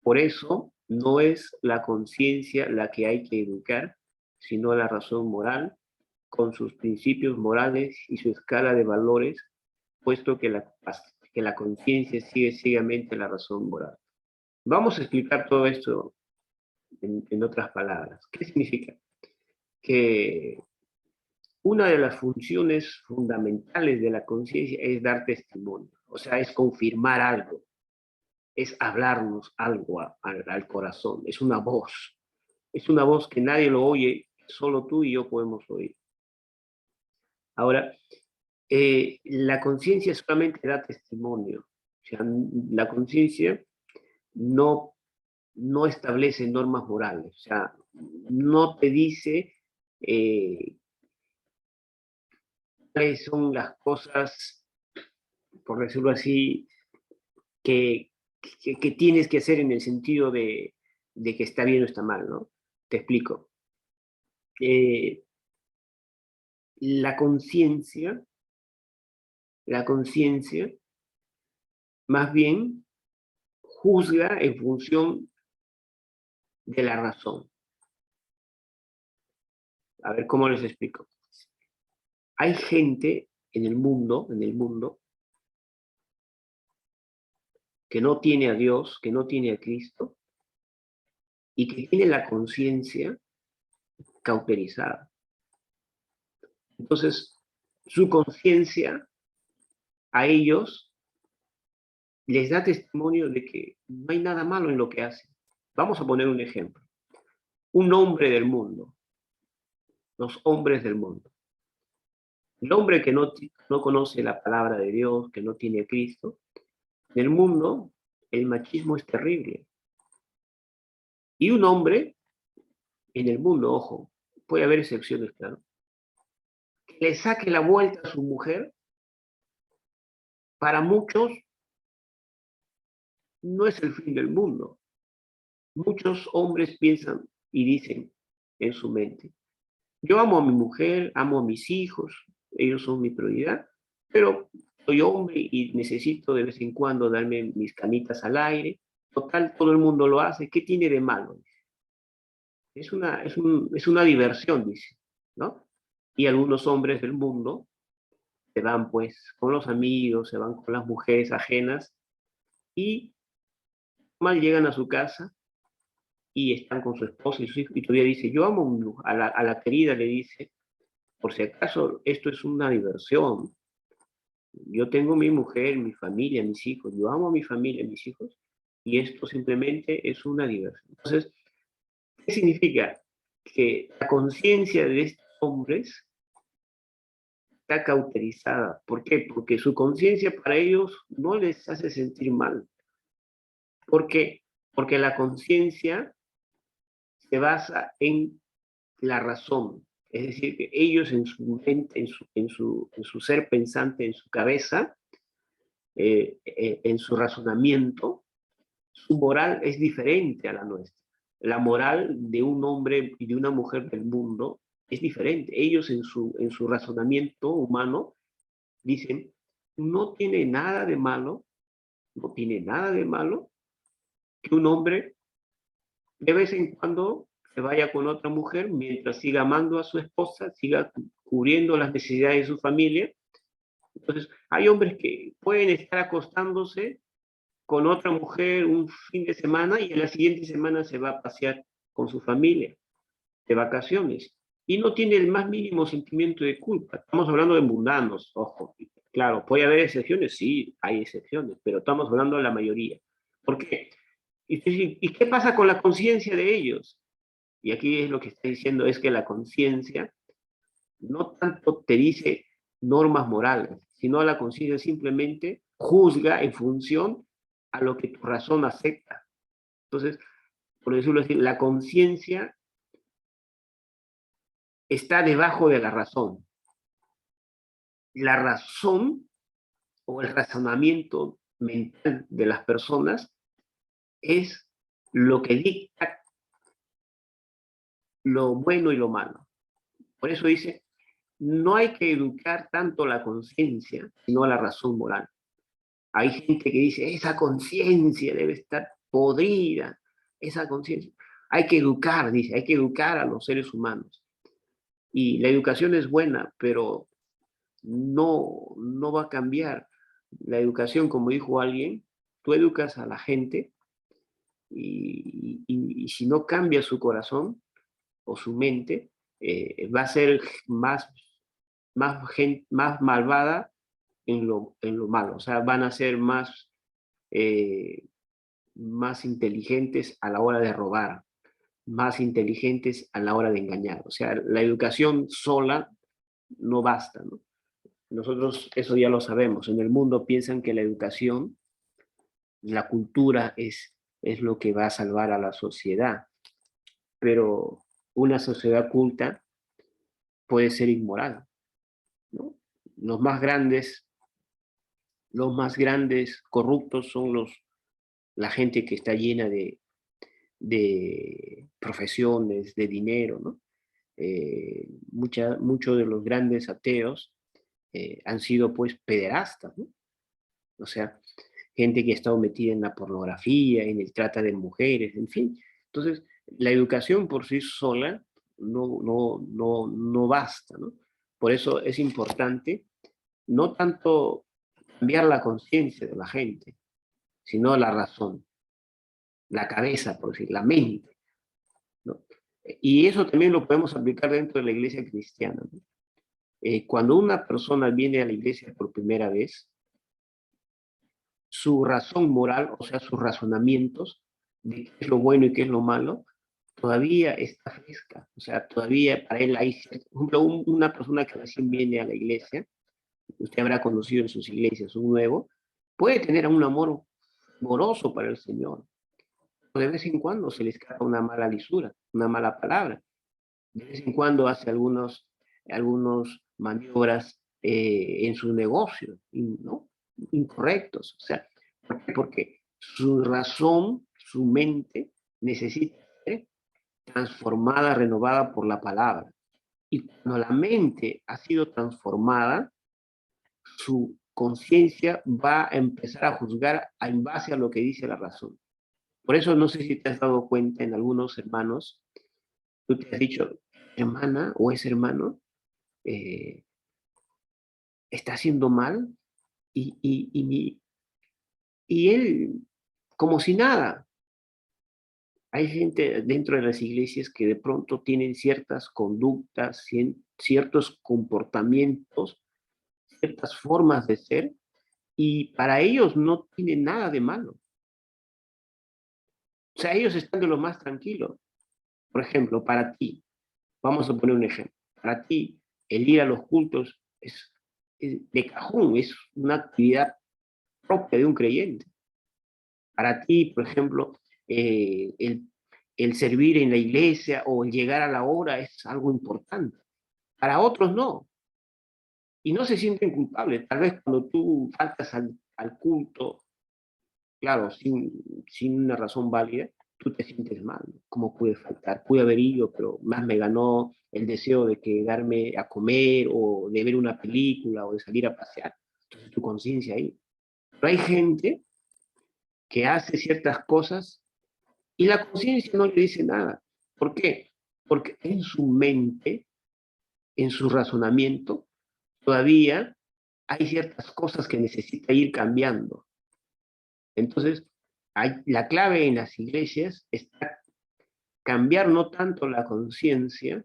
Por eso, no es la conciencia la que hay que educar, sino la razón moral, con sus principios morales y su escala de valores, puesto que la conciencia sigue ciegamente la razón moral. Vamos a explicar todo esto en otras palabras. ¿Qué significa? Que una de las funciones fundamentales de la conciencia es dar testimonio, o sea, es confirmar algo, es hablarnos algo al corazón, es una voz que nadie lo oye, solo tú y yo podemos oír. Ahora, la conciencia solamente da testimonio, o sea, la conciencia no, no establece normas morales, o sea, no te dice cuáles son las cosas, por decirlo así, que, que tienes que hacer en el sentido de que está bien o está mal, ¿no? Te explico. Eh, la conciencia, la conciencia, más bien juzga en función de la razón. A ver cómo les explico. Hay gente en el mundo, que no tiene a Dios, que no tiene a Cristo, y que tiene la conciencia cauterizada. Entonces, su conciencia a ellos les da testimonio de que no hay nada malo en lo que hacen. Vamos a poner un ejemplo. Un hombre del mundo, los hombres del mundo. El hombre que no conoce la palabra de Dios, que no tiene a Cristo, en el mundo el machismo es terrible. Y un hombre en el mundo, ojo, puede haber excepciones, claro, que le saque la vuelta a su mujer, para muchos no es el fin del mundo. Muchos hombres piensan y dicen en su mente: yo amo a mi mujer, amo a mis hijos, ellos son mi prioridad, pero soy hombre y necesito de vez en cuando darme mis canitas al aire. Total, todo el mundo lo hace, ¿qué tiene de malo? Es una diversión, dice, ¿no? Y algunos hombres del mundo se van pues con los amigos, se van con las mujeres ajenas y mal llegan a su casa y están con su esposa y sus hijos y todavía dice: yo amo a la querida, le dice, por si acaso esto es una diversión. Yo tengo mi mujer, mi familia, mis hijos, yo amo a mi familia, mis hijos, y esto simplemente es una diversión. Entonces, ¿qué significa? Que la conciencia de estos hombres está cauterizada. ¿Por qué? Porque su conciencia para ellos no les hace sentir mal. ¿Por qué? Porque la conciencia se basa en la razón. Es decir, que ellos en su mente, en su ser pensante, en su cabeza, en su razonamiento, su moral es diferente a la nuestra. La moral de un hombre y de una mujer del mundo es diferente. Ellos en su razonamiento humano dicen: no tiene nada de malo, no tiene nada de malo que un hombre de vez en cuando se vaya con otra mujer mientras siga amando a su esposa, siga cubriendo las necesidades de su familia. Entonces, hay hombres que pueden estar acostándose con otra mujer un fin de semana y en la siguiente semana se va a pasear con su familia de vacaciones y no tiene el más mínimo sentimiento de culpa. Estamos hablando de mundanos, ojo. Claro, puede haber excepciones, sí, hay excepciones, pero estamos hablando de la mayoría. ¿Por qué? ¿Y qué pasa con la conciencia de ellos? Y aquí es lo que está diciendo, es que la conciencia no tanto te dice normas morales, sino la conciencia simplemente juzga en función a lo que tu razón acepta. Entonces, por decirlo así, la conciencia está debajo de la razón. La razón o el razonamiento mental de las personas es lo que dicta lo bueno y lo malo. Por eso dice, no hay que educar tanto la conciencia, sino la razón moral. Hay gente que dice, esa conciencia debe estar podrida, esa conciencia. Hay que educar, dice, hay que educar a los seres humanos. Y la educación es buena, pero no va a cambiar. La educación, como dijo alguien, tú educas a la gente y si no cambia su corazón o su mente, va a ser más malvada en lo malo. O sea, van a ser eh, más inteligentes a la hora de robar, más inteligentes a la hora de engañar. O sea, la educación sola no basta, ¿no? Nosotros eso ya lo sabemos. En el mundo piensan que la educación, la cultura es lo que va a salvar a la sociedad, pero una sociedad culta puede ser inmoral, ¿no? Los más grandes, los más grandes corruptos son la gente que está llena de profesiones, de dinero, ¿no? Muchos de los grandes ateos han sido pues pederastas, ¿no? O sea, gente que ha estado metida en la pornografía, en el trata de mujeres, en fin. Entonces, la educación por sí sola no basta, ¿no? Por eso es importante no tanto cambiar la conciencia de la gente, sino la razón, la cabeza, por decir, la mente, ¿no? Y eso también lo podemos aplicar dentro de la iglesia cristiana, ¿no? Cuando una persona viene a la iglesia por primera vez, su razón moral, o sea, sus razonamientos de qué es lo bueno y qué es lo malo, todavía está fresca. O sea, todavía para él hay, por ejemplo, una persona que recién viene a la iglesia, usted habrá conocido en sus iglesias un nuevo, puede tener un amor moroso para el Señor. Pero de vez en cuando se le escapa una mala lisura, una mala palabra. De vez en cuando hace algunos maniobras en su negocio, ¿no? Incorrectos. O sea, ¿por qué? Porque su razón, su mente, necesita ser transformada, renovada por la palabra. Y cuando la mente ha sido transformada, su conciencia va a empezar a juzgar en base a lo que dice la razón. Por eso no sé si te has dado cuenta en algunos hermanos, tú te has dicho, hermana o ese hermano, eh, está haciendo mal y él como si nada. Hay gente dentro de las iglesias que de pronto tienen ciertas conductas, ciertos comportamientos, ciertas formas de ser, y para ellos no tiene nada de malo. O sea, ellos están de lo más tranquilos. Por ejemplo, para ti, vamos a poner un ejemplo, para ti el ir a los cultos es de cajón, es una actividad propia de un creyente. Para ti, por ejemplo, el servir en la iglesia o el llegar a la hora es algo importante. Para otros no. Y no se sienten culpables. Tal vez cuando tú faltas al culto, claro, sin una razón válida, tú te sientes mal. ¿Cómo pude faltar? Pude haber ido, pero más me ganó el deseo de quedarme a comer o de ver una película o de salir a pasear. Entonces tu conciencia ahí. Pero hay gente que hace ciertas cosas y la conciencia no le dice nada. ¿Por qué? Porque en su mente, en su razonamiento, todavía hay ciertas cosas que necesita ir cambiando. Entonces, la clave en las iglesias está cambiar no tanto la conciencia,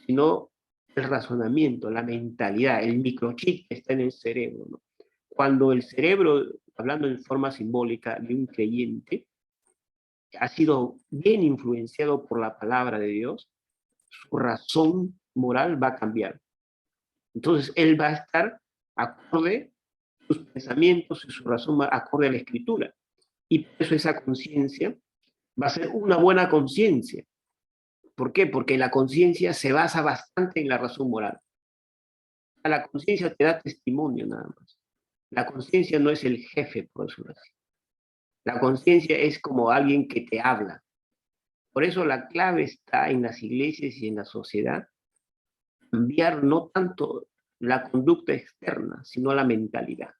sino el razonamiento, la mentalidad, el microchip que está en el cerebro, ¿no? Cuando el cerebro, hablando en forma simbólica de un creyente, ha sido bien influenciado por la palabra de Dios, su razón moral va a cambiar. Entonces, él va a estar acorde, sus pensamientos y su razón va acorde a la escritura. Y por eso esa conciencia va a ser una buena conciencia. ¿Por qué? Porque la conciencia se basa bastante en la razón moral. La conciencia te da testimonio nada más. La conciencia no es el jefe, por decirlo así. La conciencia es como alguien que te habla. Por eso la clave está en las iglesias y en la sociedad, cambiar no tanto la conducta externa, sino la mentalidad.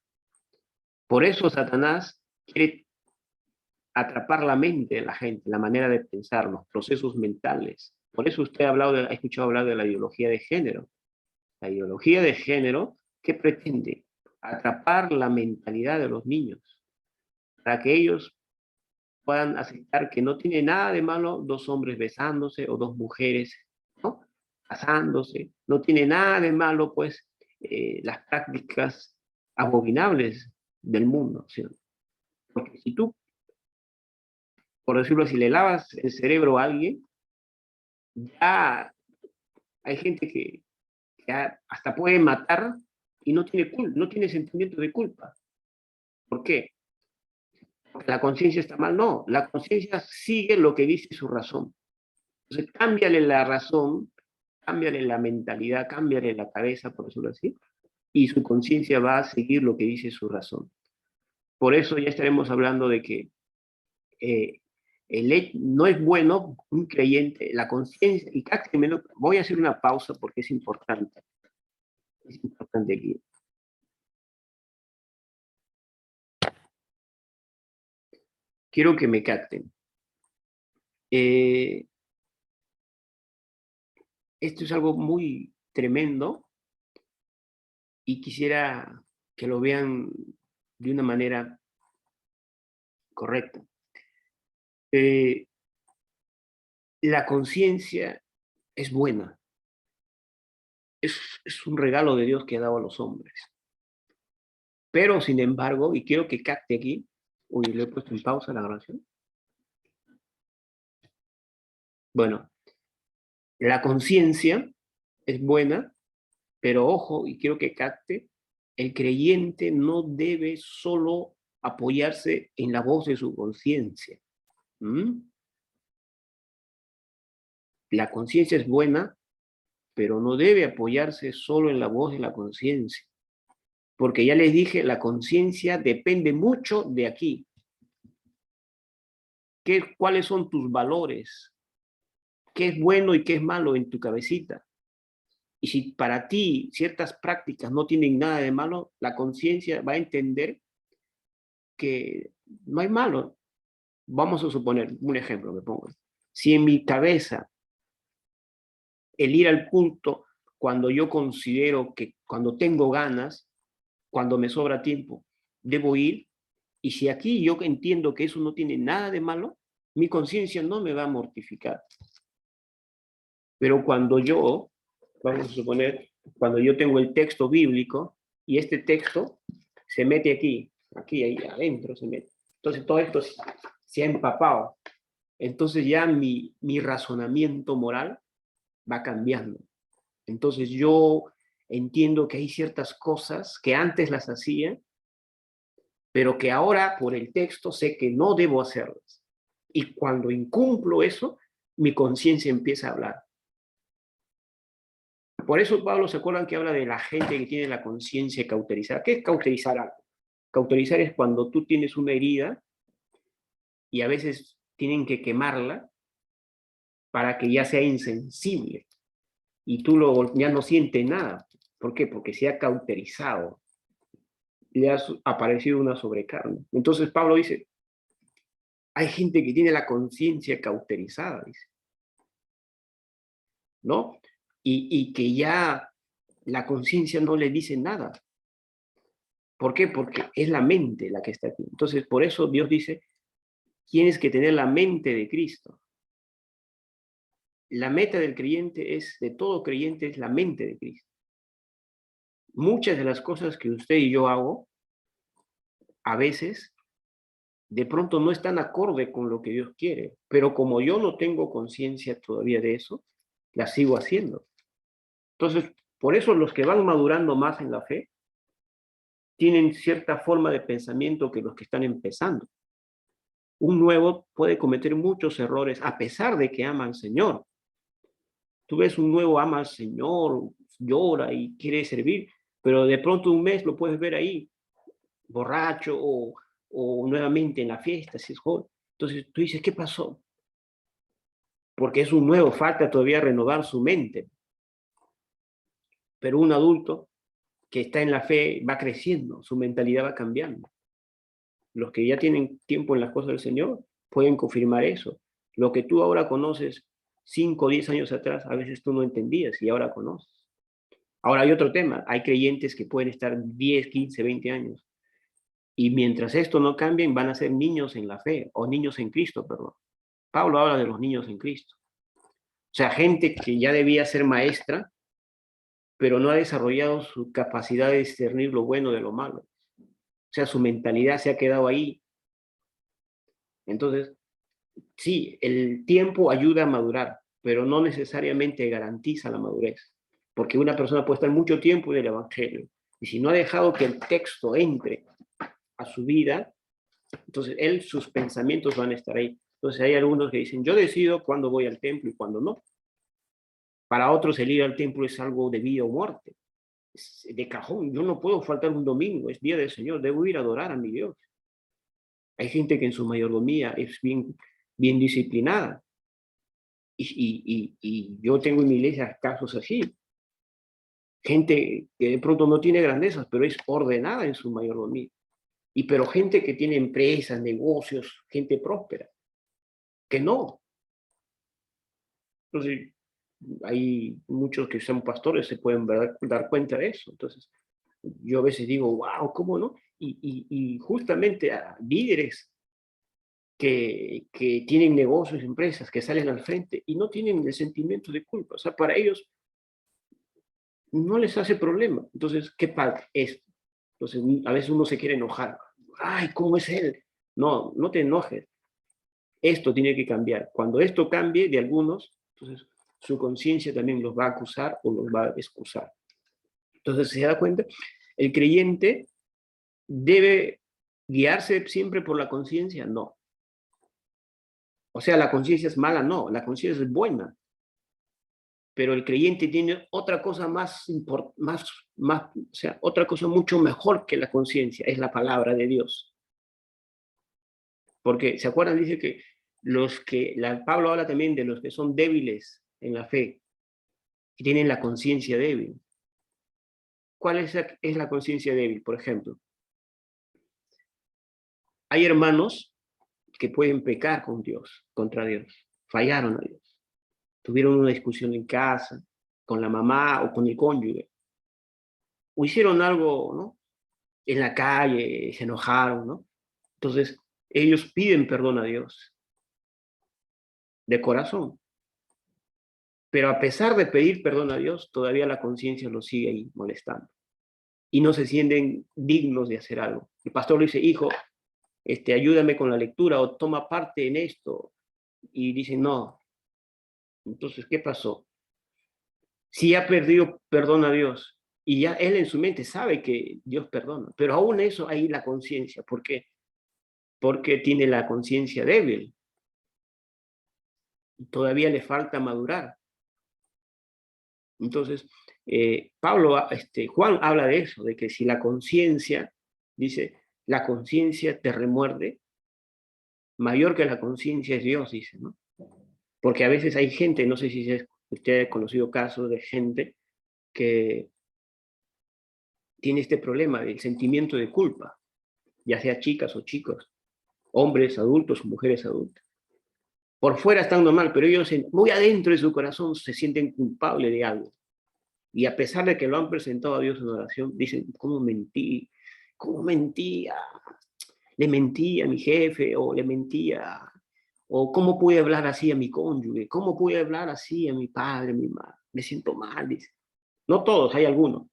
Por eso Satanás quiere atrapar la mente de la gente, la manera de pensar, los procesos mentales. Por eso usted ha escuchado hablar de la ideología de género. La ideología de género, ¿qué pretende? Atrapar la mentalidad de los niños, para que ellos puedan aceptar que no tiene nada de malo dos hombres besándose o dos mujeres, ¿no?, casándose. No tiene nada de malo, pues, las prácticas abominables del mundo, ¿sí? Porque si tú, por decirlo así, le lavas el cerebro a alguien, ya hay gente que ya hasta puede matar y no tiene sentimiento de culpa. ¿Por qué? Porque la conciencia está mal. No, la conciencia sigue lo que dice su razón. Entonces, cámbiale la razón, cámbiale la mentalidad, cámbiale la cabeza, por decirlo así, y su conciencia va a seguir lo que dice su razón. Por eso ya estaremos hablando de que eh, no es bueno un creyente, la conciencia, y casi menos, voy a hacer una pausa porque es importante aquí. Quiero que me capten. Eh, Esto es algo muy tremendo y quisiera que lo vean de una manera correcta. Eh, la conciencia es buena, es un regalo de Dios que ha dado a los hombres. Pero, sin embargo, y quiero que capte aquí, uy, le he puesto en pausa la grabación. Bueno, la conciencia es buena, pero ojo, y quiero que capte, el creyente no debe solo apoyarse en la voz de su conciencia. ¿Mm? La conciencia es buena, pero no debe apoyarse solo en la voz de la conciencia. Porque ya les dije, la conciencia depende mucho de aquí. ¿Cuáles son tus valores? ¿Qué es bueno y qué es malo en tu cabecita? Y si para ti ciertas prácticas no tienen nada de malo, la conciencia va a entender que no hay malo. Vamos a suponer, un ejemplo me pongo. Si en mi cabeza el ir al culto, cuando yo considero que cuando tengo ganas, cuando me sobra tiempo, debo ir, y si aquí yo entiendo que eso no tiene nada de malo, mi conciencia no me va a mortificar. Pero cuando yo, vamos a suponer, cuando yo tengo el texto bíblico y este texto se mete aquí, ahí adentro se mete. Entonces todo esto se ha empapado. Entonces ya mi razonamiento moral va cambiando. Entonces yo entiendo que hay ciertas cosas que antes las hacía, pero que ahora por el texto sé que no debo hacerlas. Y cuando incumplo eso, mi conciencia empieza a hablar. Por eso Pablo, ¿se acuerdan que habla de la gente que tiene la conciencia cauterizada? ¿Qué es cauterizar algo? Cauterizar es cuando tú tienes una herida y a veces tienen que quemarla para que ya sea insensible y tú ya no sientes nada. ¿Por qué? Porque se ha cauterizado, le ha aparecido una sobrecarga. Entonces Pablo dice, hay gente que tiene la conciencia cauterizada, dice, ¿no? Y que ya la conciencia no le dice nada. ¿Por qué? Porque es la mente la que está aquí. Entonces, por eso Dios dice, tienes que tener la mente de Cristo. La meta del creyente de todo creyente es la mente de Cristo. Muchas de las cosas que usted y yo hago, a veces, de pronto no están acorde con lo que Dios quiere, pero como yo no tengo conciencia todavía de eso, las sigo haciendo. Entonces, Por eso los que van madurando más en la fe tienen cierta forma de pensamiento que los que están empezando. Un nuevo puede cometer muchos errores a pesar de que ama al Señor. Tú ves un nuevo ama al Señor, llora y quiere servir, pero de pronto un mes lo puedes ver ahí, borracho o nuevamente en la fiesta, si es joven. Entonces tú dices, ¿qué pasó? Porque es un nuevo, falta todavía renovar su mente. Pero un adulto que está en la fe va creciendo, su mentalidad va cambiando. Los que ya tienen tiempo en las cosas del Señor pueden confirmar eso. Lo que tú ahora conoces 5 o 10 años atrás, a veces tú no entendías y ahora conoces. Ahora hay otro tema, hay creyentes que pueden estar 10, 15, 20 años y mientras esto no cambien van a ser niños en la fe o niños en Cristo, perdón. Pablo habla de los niños en Cristo. O sea, gente que ya debía ser maestra, pero no ha desarrollado su capacidad de discernir lo bueno de lo malo. O sea, su mentalidad se ha quedado ahí. Entonces, sí, el tiempo ayuda a madurar, pero no necesariamente garantiza la madurez, porque una persona puede estar mucho tiempo en el Evangelio, y si no ha dejado que el texto entre a su vida, entonces sus pensamientos van a estar ahí. Entonces hay algunos que dicen, yo decido cuándo voy al templo y cuándo no. Para otros el ir al templo es algo de vida o muerte, es de cajón. Yo no puedo faltar un domingo, es día del Señor, debo ir a adorar a mi Dios. Hay gente que en su mayordomía es bien disciplinada. Y yo tengo en mi iglesia casos así. Gente que de pronto no tiene grandezas, pero es ordenada en su mayordomía. Pero gente que tiene empresas, negocios, gente próspera, que no. Entonces, hay muchos que son pastores, se pueden dar cuenta de eso. Entonces, yo a veces digo, wow, ¿cómo no? Y justamente a líderes que tienen negocios, empresas, que salen al frente y no tienen el sentimiento de culpa. O sea, para ellos no les hace problema. Entonces, ¿qué parte es? Entonces, a veces uno se quiere enojar. Ay, ¿cómo es él? No, no te enojes. Esto tiene que cambiar. Cuando esto cambie de algunos, entonces su conciencia también los va a acusar o los va a excusar. Entonces, ¿se da cuenta? El creyente debe guiarse siempre por la conciencia, no. O sea, la conciencia es mala, no. La conciencia es buena. Pero el creyente tiene otra cosa o sea, otra cosa mucho mejor que la conciencia, es la palabra de Dios. Porque, ¿se acuerdan? Dice que Pablo habla también de los que son débiles en la fe, que tienen la conciencia débil. ¿Cuál es la conciencia débil? Por ejemplo, hay hermanos que pueden pecar con Dios, contra Dios, fallaron a Dios, tuvieron una discusión en casa, con la mamá o con el cónyuge, o hicieron algo, ¿no? En la calle, se enojaron, ¿no? Entonces, ellos piden perdón a Dios, de corazón. Pero a pesar de pedir perdón a Dios, todavía la conciencia los sigue ahí molestando. Y no se sienten dignos de hacer algo. El pastor le dice, hijo, ayúdame con la lectura o toma parte en esto. Y dicen, no. Entonces, ¿qué pasó? Si ha perdido perdón a Dios y ya él en su mente sabe que Dios perdona, pero aún eso ahí la conciencia. ¿Por qué? Porque tiene la conciencia débil. Todavía le falta madurar. Entonces, Juan habla de eso, de que si la conciencia, dice, la conciencia te remuerde, mayor que la conciencia es Dios, dice, ¿no? Porque a veces hay gente, no sé si usted ha conocido casos de gente que tiene este problema del sentimiento de culpa, ya sea chicas o chicos, hombres adultos o mujeres adultas. Por fuera están normal, pero ellos muy adentro de su corazón se sienten culpables de algo. Y a pesar de que lo han presentado a Dios en oración, dicen, ¿cómo mentí? ¿Cómo mentía? Le mentí a mi jefe, o le mentía, o cómo pude hablar así a mi cónyuge, cómo pude hablar así a mi padre, a mi madre, me siento mal, dice. No todos, hay algunos.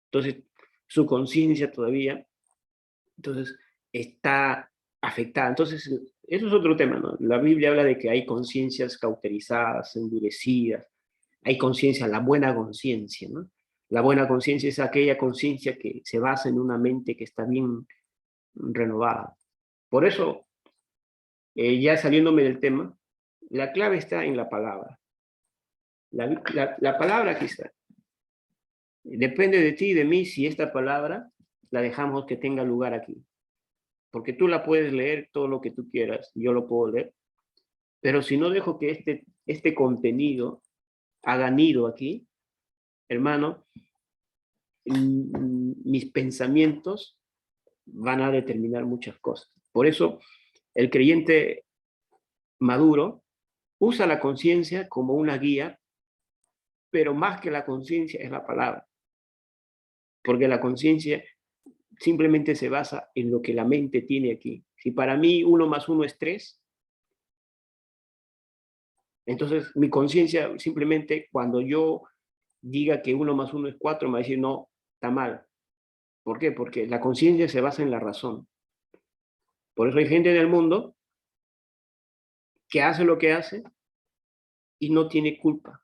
Entonces, su conciencia todavía, entonces, está afectada. Entonces, eso es otro tema, ¿no? La Biblia habla de que hay conciencias cauterizadas, endurecidas, hay conciencia, la buena conciencia, ¿no? La buena conciencia es aquella conciencia que se basa en una mente que está bien renovada. Por eso, ya saliéndome del tema, la clave está en la palabra. La palabra aquí está. Depende de ti y de mí si esta palabra la dejamos que tenga lugar aquí. Porque tú la puedes leer todo lo que tú quieras, yo lo puedo leer, pero si no dejo que este contenido haga nido aquí, hermano, mis pensamientos van a determinar muchas cosas. Por eso, el creyente maduro usa la conciencia como una guía, pero más que la conciencia es la palabra, porque la conciencia simplemente se basa en lo que la mente tiene aquí. Si para mí 1 más 1 es 3, entonces mi conciencia simplemente cuando yo diga que 1 más 1 es 4, me va a decir, no, está mal. ¿Por qué? Porque la conciencia se basa en la razón. Por eso hay gente en el mundo que hace lo que hace y no tiene culpa.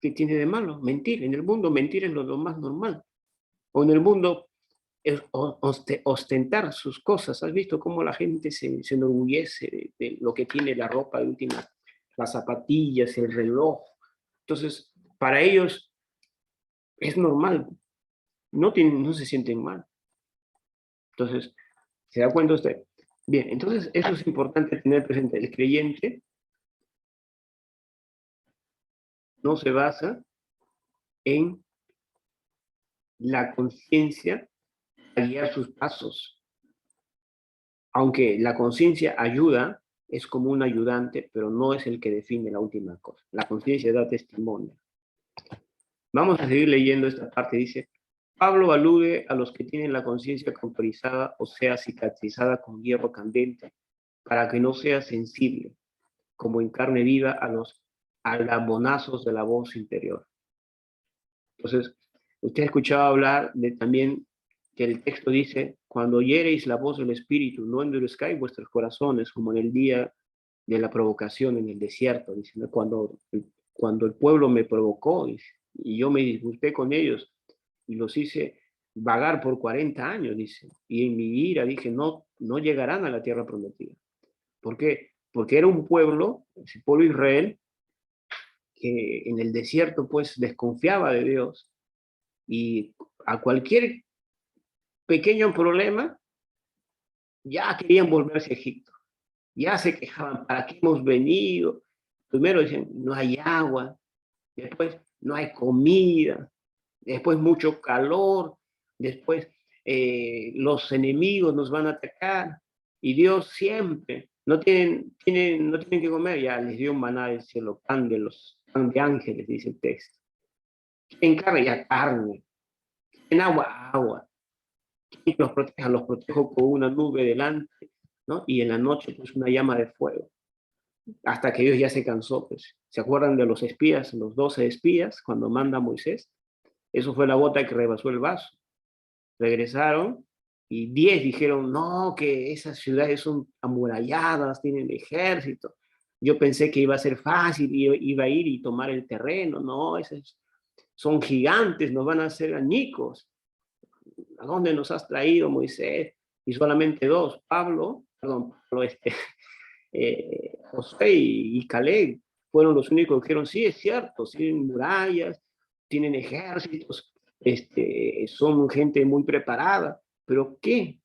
¿Qué tiene de malo? Mentir. En el mundo mentir es lo más normal. O en el mundo ostentar sus cosas. ¿Has visto cómo la gente se enorgullece de lo que tiene, la ropa de última, las zapatillas, el reloj? Entonces, para ellos es normal. No se sienten mal. Entonces, ¿se da cuenta usted? Bien, entonces eso es importante tener presente. El creyente no se basa en la conciencia para guiar sus pasos. Aunque la conciencia ayuda, es como un ayudante, pero no es el que define la última cosa. La conciencia da testimonio. Vamos a seguir leyendo esta parte. Dice, Pablo alude a los que tienen la conciencia cauterizada, o sea, cicatrizada con hierro candente, para que no sea sensible, como en carne viva, a los alabonazos de la voz interior. Entonces, usted ha escuchado hablar de también que el texto dice, cuando oyereis la voz del Espíritu, no endurezcáis vuestros corazones, como en el día de la provocación en el desierto, dice, ¿no? Cuando el pueblo me provocó, dice, y yo me disgusté con ellos, y los hice vagar por 40 años, dice, y en mi ira dije, no llegarán a la tierra prometida. ¿Por qué? Porque era un pueblo, ese pueblo Israel, que en el desierto pues desconfiaba de Dios, y a cualquier pequeño problema ya querían volverse a Egipto, ya se quejaban, ¿para qué hemos venido? Primero dicen, no hay agua, después no hay comida, después mucho calor, después los enemigos nos van a atacar, y Dios siempre, no tienen que comer, ya les dio un maná del cielo, pan de ángeles, dice el texto. En carne, ya carne, en agua, agua. Los proteja, los protejo con una nube delante, ¿no? Y en la noche, pues, una llama de fuego. Hasta que Dios ya se cansó, pues. ¿Se acuerdan de los espías, los 12 espías, cuando manda a Moisés? Eso fue la gota que rebasó el vaso. Regresaron y 10 dijeron, no, que esas ciudades son amuralladas, tienen ejército. Yo pensé que iba a ser fácil, iba a ir y tomar el terreno. No, esos son gigantes, nos van a hacer añicos. ¿A dónde nos has traído, Moisés? Y solamente dos, Josué y Caleb, fueron los únicos que dijeron, sí, es cierto, tienen murallas, tienen ejércitos, son gente muy preparada, pero ¿qué?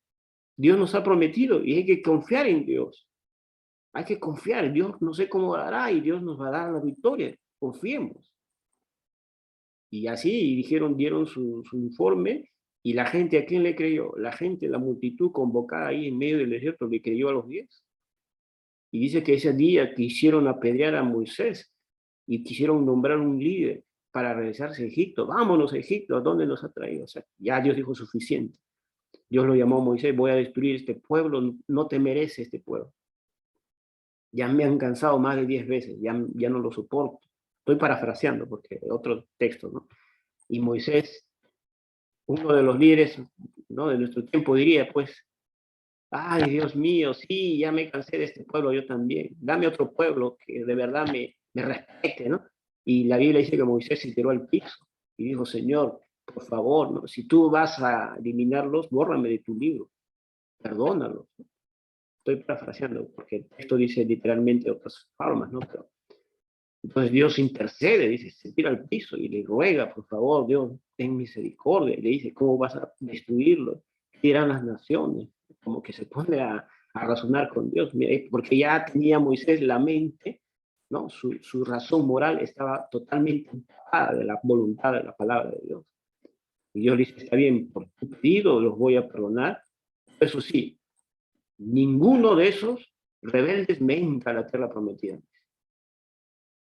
Dios nos ha prometido y hay que confiar en Dios. Hay que confiar, Dios no sé cómo hará y Dios nos va a dar la victoria, confiemos. Y así dijeron, dieron su informe. ¿Y la gente a quién le creyó? La gente, la multitud convocada ahí en medio del desierto le creyó a los 10. Y dice que ese día quisieron apedrear a Moisés y quisieron nombrar un líder para regresarse a Egipto. Vámonos a Egipto, ¿a dónde nos ha traído? O sea, ya Dios dijo suficiente. Dios lo llamó a Moisés, voy a destruir este pueblo, no te merece este pueblo. Ya me han cansado más de 10 veces, ya no lo soporto. Estoy parafraseando porque otro texto, ¿no? Y Moisés, uno de los líderes, ¿no?, de nuestro tiempo, diría, pues, ay, Dios mío, sí, ya me cansé de este pueblo, yo también. Dame otro pueblo que de verdad me respete, ¿no? Y la Biblia dice que Moisés se tiró al piso y dijo, Señor, por favor, ¿no? Si tú vas a eliminarlos, bórrame de tu libro, perdónalos. Estoy parafraseando, porque esto dice literalmente otras formas, ¿no? Pero, entonces Dios intercede, dice, se tira al piso y le ruega, por favor, Dios, ten misericordia. Y le dice, ¿cómo vas a destruirlo? ¿Qué dirán las naciones? Como que se pone a razonar con Dios, mira, porque ya tenía Moisés la mente, ¿no? Su razón moral estaba totalmente empapada de la voluntad de la palabra de Dios. Y Dios le dice, está bien, por tu pedido los voy a perdonar. Eso sí, ninguno de esos rebeldes me entra a la tierra prometida.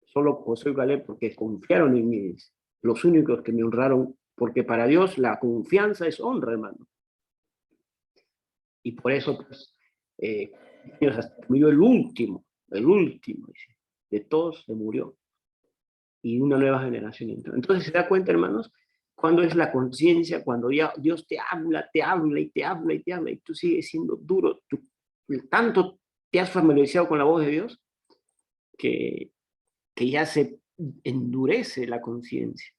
Solo Josué y Caleb, porque confiaron en mí, los únicos que me honraron, porque para Dios la confianza es honra, hermano. Y por eso, pues, hasta murió el último, dice, de todos se murió. Y una nueva generación entró. Entonces se da cuenta, hermanos, cuando es la conciencia, cuando ya Dios te habla, te habla y te habla y te habla, y tú sigues siendo duro, tú tanto te has familiarizado con la voz de Dios que, que ya se endurece la conciencia.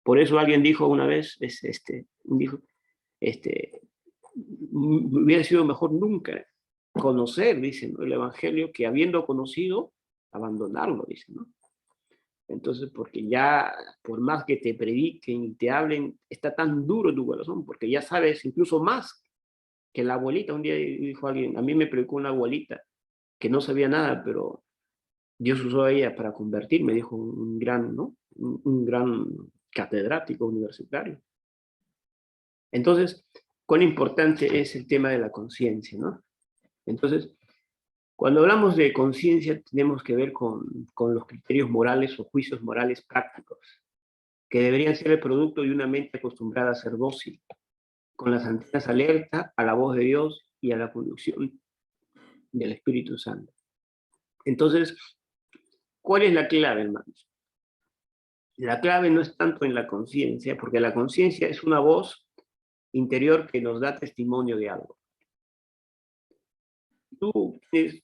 Por eso alguien dijo una vez, dijo, hubiera sido mejor nunca conocer, dice, ¿no? El Evangelio, que habiendo conocido, abandonarlo, dice, ¿no? Entonces, porque ya, por más que te prediquen y te hablen, está tan duro tu corazón, porque ya sabes incluso más que la abuelita. Un día dijo alguien, a mí me predicó una abuelita que no sabía nada, pero Dios usó a ella para convertirme, dijo un gran, ¿no? Un gran catedrático universitario. Entonces, cuán importante es el tema de la conciencia, ¿no? Entonces, cuando hablamos de conciencia, tenemos que ver con los criterios morales o juicios morales prácticos, que deberían ser el producto de una mente acostumbrada a ser dócil, con las antenas alerta a la voz de Dios y a la conducción del Espíritu Santo. Entonces, ¿cuál es la clave, hermanos? La clave no es tanto en la conciencia, porque la conciencia es una voz interior que nos da testimonio de algo. Tú tienes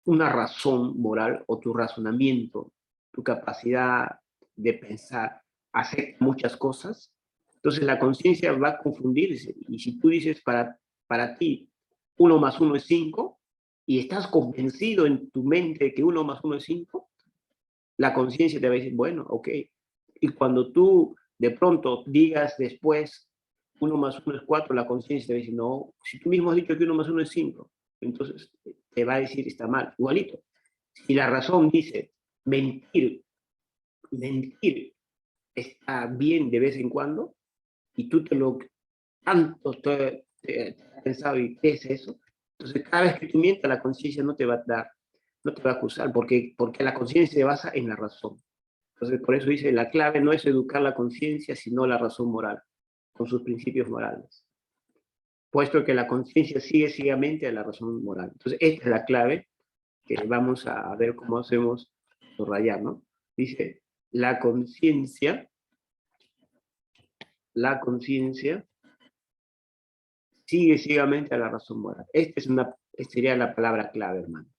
una razón moral o tu razonamiento, tu capacidad de pensar, acepta muchas cosas. Entonces la conciencia va a confundirse. Y si tú dices para ti 1 más 1 es 5 y estás convencido en tu mente de que 1 más 1 es 5, la conciencia te va a decir, bueno, ok. Y cuando tú de pronto digas después 1 más 1 es 4, la conciencia te va a decir, no, si tú mismo has dicho que 1 más 1 es 5, entonces te va a decir está mal, igualito. Si la razón dice mentir, mentir está bien de vez en cuando, y tú te lo tanto te has pensado y qué es eso, entonces cada vez que tú mientas, la conciencia no te va a dar, no te va a acusar, porque la conciencia se basa en la razón. Entonces, por eso dice, la clave no es educar la conciencia, sino la razón moral, con sus principios morales. Puesto que la conciencia sigue ciegamente a la razón moral. Entonces, esta es la clave que vamos a ver cómo hacemos subrayar, ¿no? Dice, la conciencia sigue ciegamente a la razón moral. Esta sería la palabra clave, hermanos.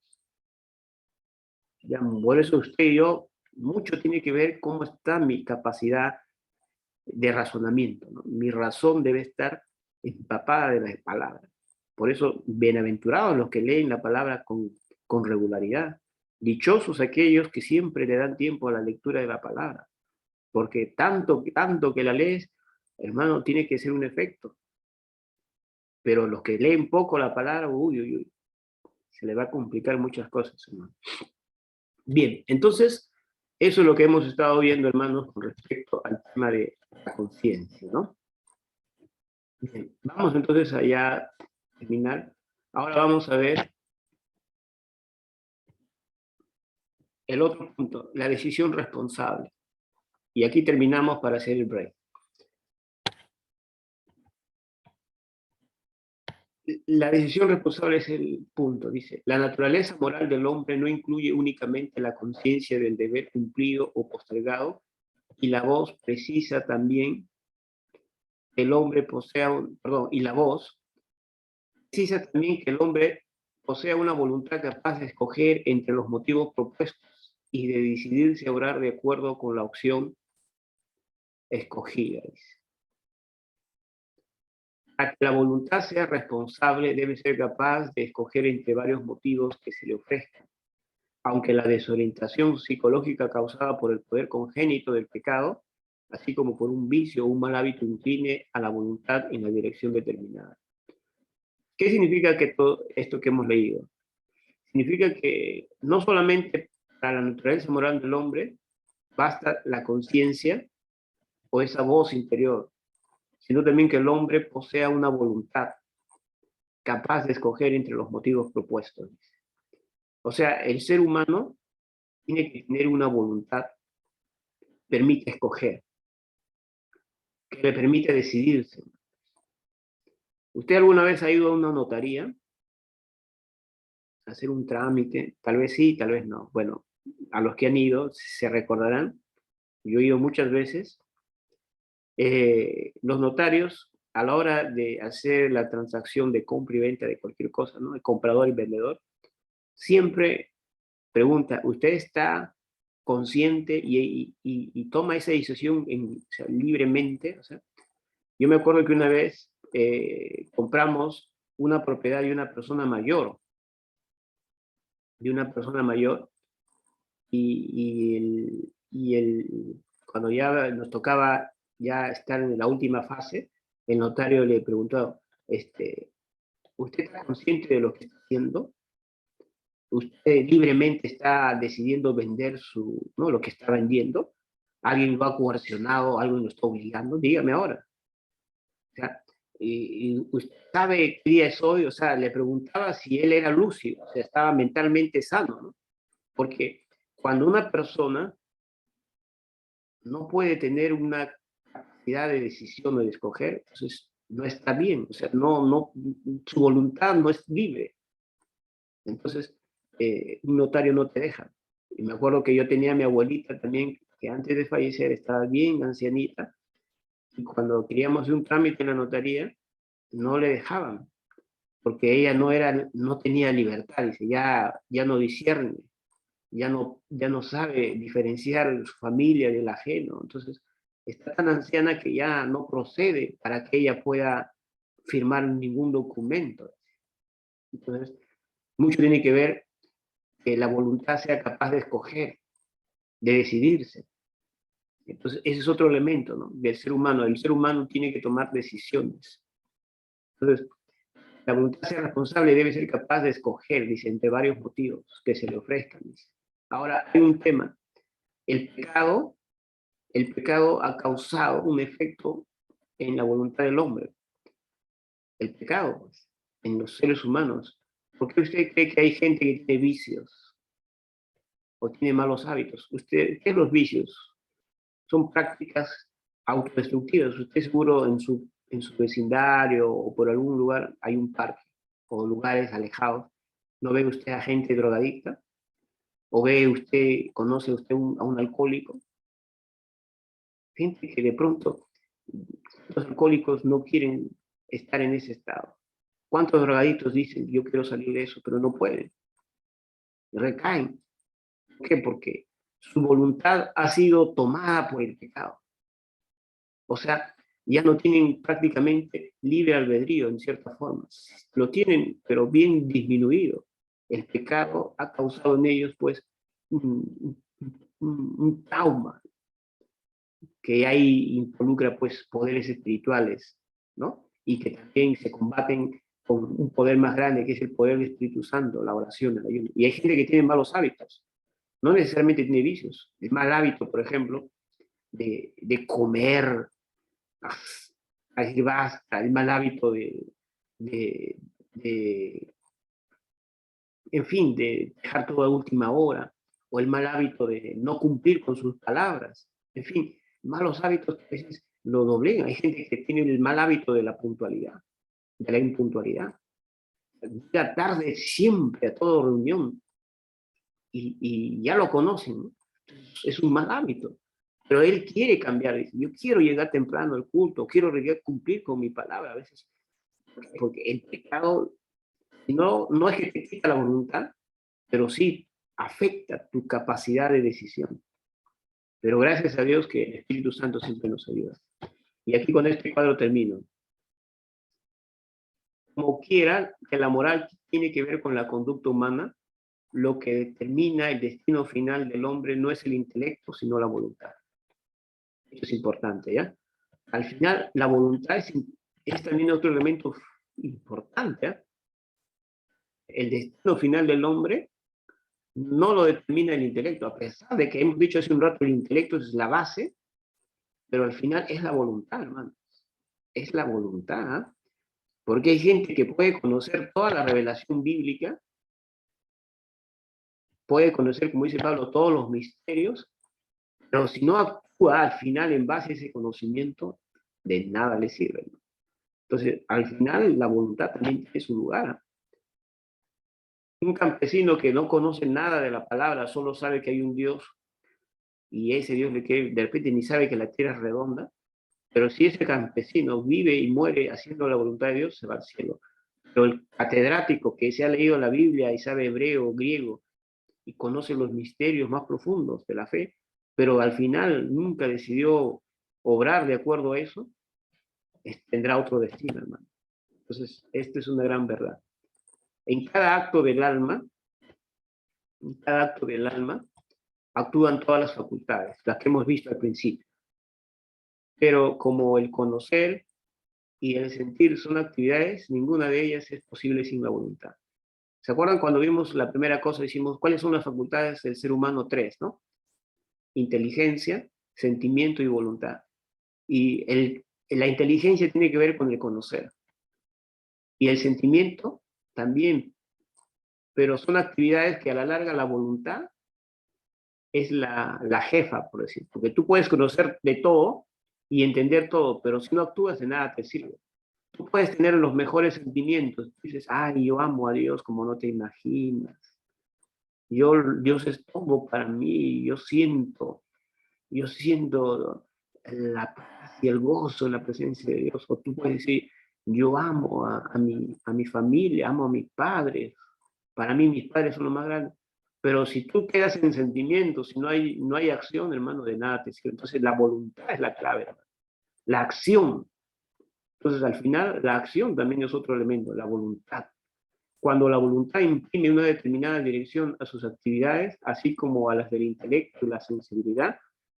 Ya, por eso usted y yo, mucho tiene que ver cómo está mi capacidad de razonamiento, ¿no? Mi razón debe estar empapada de la palabra. Por eso, bienaventurados los que leen la palabra con regularidad. Dichosos aquellos que siempre le dan tiempo a la lectura de la palabra. Porque tanto que la lees, hermano, tiene que ser un efecto. Pero los que leen poco la palabra, uy, uy, uy, se le va a complicar muchas cosas, hermano. Bien, entonces, eso es lo que hemos estado viendo, hermanos, con respecto al tema de la conciencia, ¿no? Bien, vamos entonces allá a terminar. Ahora vamos a ver el otro punto, la decisión responsable. Y aquí terminamos para hacer el break. La decisión responsable es el punto, dice. La naturaleza moral del hombre no incluye únicamente la conciencia del deber cumplido o postergado, y la voz precisa también que el hombre posea, y la voz precisa también que el hombre posea una voluntad capaz de escoger entre los motivos propuestos y de decidirse a orar de acuerdo con la opción escogida, dice. Para que la voluntad sea responsable, debe ser capaz de escoger entre varios motivos que se le ofrezcan. Aunque la desorientación psicológica causada por el poder congénito del pecado, así como por un vicio o un mal hábito, incline a la voluntad en la dirección determinada. ¿Qué significa que todo esto que hemos leído? Significa que no solamente para la naturaleza moral del hombre basta la conciencia o esa voz interior, sino también que el hombre posea una voluntad capaz de escoger entre los motivos propuestos. O sea, el ser humano tiene que tener una voluntad, permite escoger, que le permite decidirse. ¿Usted alguna vez ha ido a una notaría a hacer un trámite? Tal vez sí, tal vez no. Bueno, a los que han ido se recordarán, yo he ido muchas veces, los notarios a la hora de hacer la transacción de compra y venta de cualquier cosa, ¿no? El comprador y vendedor, siempre pregunta, ¿usted está consciente y toma esa decisión o sea, libremente? O sea, yo me acuerdo que una vez compramos una propiedad de una persona mayor, cuando ya nos tocaba ya estar en la última fase, el notario le preguntó, ¿usted está consciente de lo que está haciendo? ¿Usted libremente está decidiendo vender ¿no? lo que está vendiendo? ¿Alguien lo ha coercionado? ¿Alguien lo está obligando? Dígame ahora. O sea, y usted sabe qué día es hoy, o sea, le preguntaba si él era lúcido, o sea, estaba mentalmente sano, ¿no? Porque cuando una persona no puede tener una capacidad de decisión o de escoger, entonces no está bien, o sea, su voluntad no es libre. Entonces, un notario no te deja. Y me acuerdo que yo tenía a mi abuelita también, que antes de fallecer estaba bien ancianita, y cuando queríamos hacer un trámite en la notaría, no le dejaban, porque ella no tenía libertad, dice, ya no discierne, ya no sabe diferenciar su familia del ajeno, entonces está tan anciana que ya no procede para que ella pueda firmar ningún documento. Entonces, mucho tiene que ver que la voluntad sea capaz de escoger, de decidirse. Entonces, ese es otro elemento, ¿no? Del ser humano. El ser humano tiene que tomar decisiones. Entonces, la voluntad sea responsable y debe ser capaz de escoger, dice, entre varios motivos que se le ofrezcan. Dice. Ahora, hay un tema. El pecado ha causado un efecto en la voluntad del hombre. El pecado, pues, en los seres humanos. ¿Por qué usted cree que hay gente que tiene vicios o tiene malos hábitos? ¿Qué son los vicios? Son prácticas autodestructivas. Usted seguro en su vecindario o por algún lugar hay un parque o lugares alejados. ¿No ve usted a gente drogadicta? ¿O conoce usted a un alcohólico? Gente que de pronto los alcohólicos no quieren estar en ese estado. ¿Cuántos drogadictos dicen, yo quiero salir de eso, pero no pueden? Recaen. ¿Por qué? Porque su voluntad ha sido tomada por el pecado. O sea, ya no tienen prácticamente libre albedrío en cierta forma. Lo tienen, pero bien disminuido. El pecado ha causado en ellos, pues, un trauma que ahí involucra, pues, poderes espirituales, ¿no? Y que también se combaten con un poder más grande, que es el poder del Espíritu Santo, la oración, el ayuno. Y hay gente que tiene malos hábitos, no necesariamente tiene vicios. El mal hábito, por ejemplo, de comer, a decir basta, el mal hábito de, de, en fin, de dejar todo a última hora, o el mal hábito de no cumplir con sus palabras. En fin, malos hábitos que a veces lo doblegan. Hay gente que tiene el mal hábito de la puntualidad, de la impuntualidad. Llega tarde siempre a toda reunión y ya lo conocen, ¿no? Es un mal hábito. Pero él quiere cambiar, dice, yo quiero llegar temprano al culto, quiero cumplir con mi palabra a veces, porque el pecado no es que te quita la voluntad, pero sí afecta tu capacidad de decisión. Pero gracias a Dios que el Espíritu Santo siempre nos ayuda. Y aquí con este cuadro termino. Como quiera, que la moral tiene que ver con la conducta humana, lo que determina el destino final del hombre no es el intelecto, sino la voluntad. Esto es importante, ¿ya? Al final, la voluntad es también otro elemento importante, ¿ya? El destino final del hombre no lo determina el intelecto, a pesar de que hemos dicho hace un rato el intelecto es la base, pero al final es la voluntad, hermano. Es la voluntad, ¿eh? Porque hay gente que puede conocer toda la revelación bíblica, puede conocer, como dice Pablo, todos los misterios, pero si no actúa al final en base a ese conocimiento, de nada le sirve, ¿no? Entonces, al final, la voluntad también tiene su lugar. Un campesino que no conoce nada de la palabra, solo sabe que hay un Dios, y ese Dios le quiere, de repente ni sabe que la tierra es redonda, pero si ese campesino vive y muere haciendo la voluntad de Dios, se va al cielo. Pero el catedrático que se ha leído la Biblia y sabe hebreo, griego, y conoce los misterios más profundos de la fe, pero al final nunca decidió obrar de acuerdo a eso, tendrá otro destino, hermano. Entonces, esta es una gran verdad. En cada acto del alma, en cada acto del alma, actúan todas las facultades, las que hemos visto al principio. Pero como el conocer y el sentir son actividades, ninguna de ellas es posible sin la voluntad. ¿Se acuerdan cuando vimos la primera cosa? Decimos, ¿cuáles son las facultades del ser humano? Tres, ¿no? Inteligencia, sentimiento y voluntad. Y la inteligencia tiene que ver con el conocer. Y el sentimiento también, pero son actividades que a la larga la voluntad es la jefa, por decir, porque tú puedes conocer de todo y entender todo, pero si no actúas de nada te sirve. Tú puedes tener los mejores sentimientos, dices, ay, yo amo a Dios como no te imaginas, Dios es todo para mí, yo siento la paz y el gozo en la presencia de Dios, o tú puedes decir, yo amo a mi familia, amo a mis padres, para mí mis padres son lo más grande. Pero si tú quedas en sentimientos, si no hay acción, hermano, de nada te sirve. Entonces la voluntad es la clave, hermano. La acción. Entonces al final la acción también es otro elemento, la voluntad. Cuando la voluntad imprime una determinada dirección a sus actividades, así como a las del intelecto y la sensibilidad,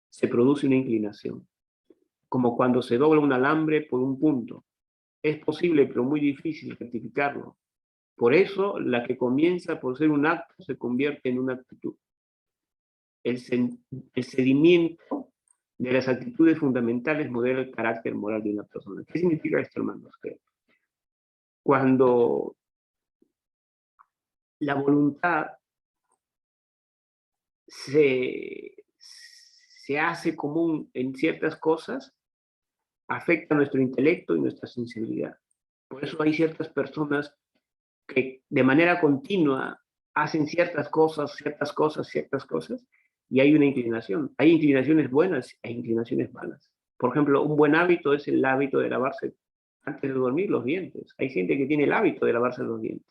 se produce una inclinación. Como cuando se dobla un alambre por un punto. Es posible, pero muy difícil rectificarlo. Por eso, la que comienza por ser un acto se convierte en una actitud. El, el seguimiento de las actitudes fundamentales modela el carácter moral de una persona. ¿Qué significa esto, hermanos? Que cuando la voluntad se hace común en ciertas cosas, afecta nuestro intelecto y nuestra sensibilidad. Por eso hay ciertas personas que de manera continua hacen ciertas cosas, ciertas cosas, ciertas cosas, y hay una inclinación. Hay inclinaciones buenas e inclinaciones malas. Por ejemplo, un buen hábito es el hábito de lavarse antes de dormir los dientes. Hay gente que tiene el hábito de lavarse los dientes.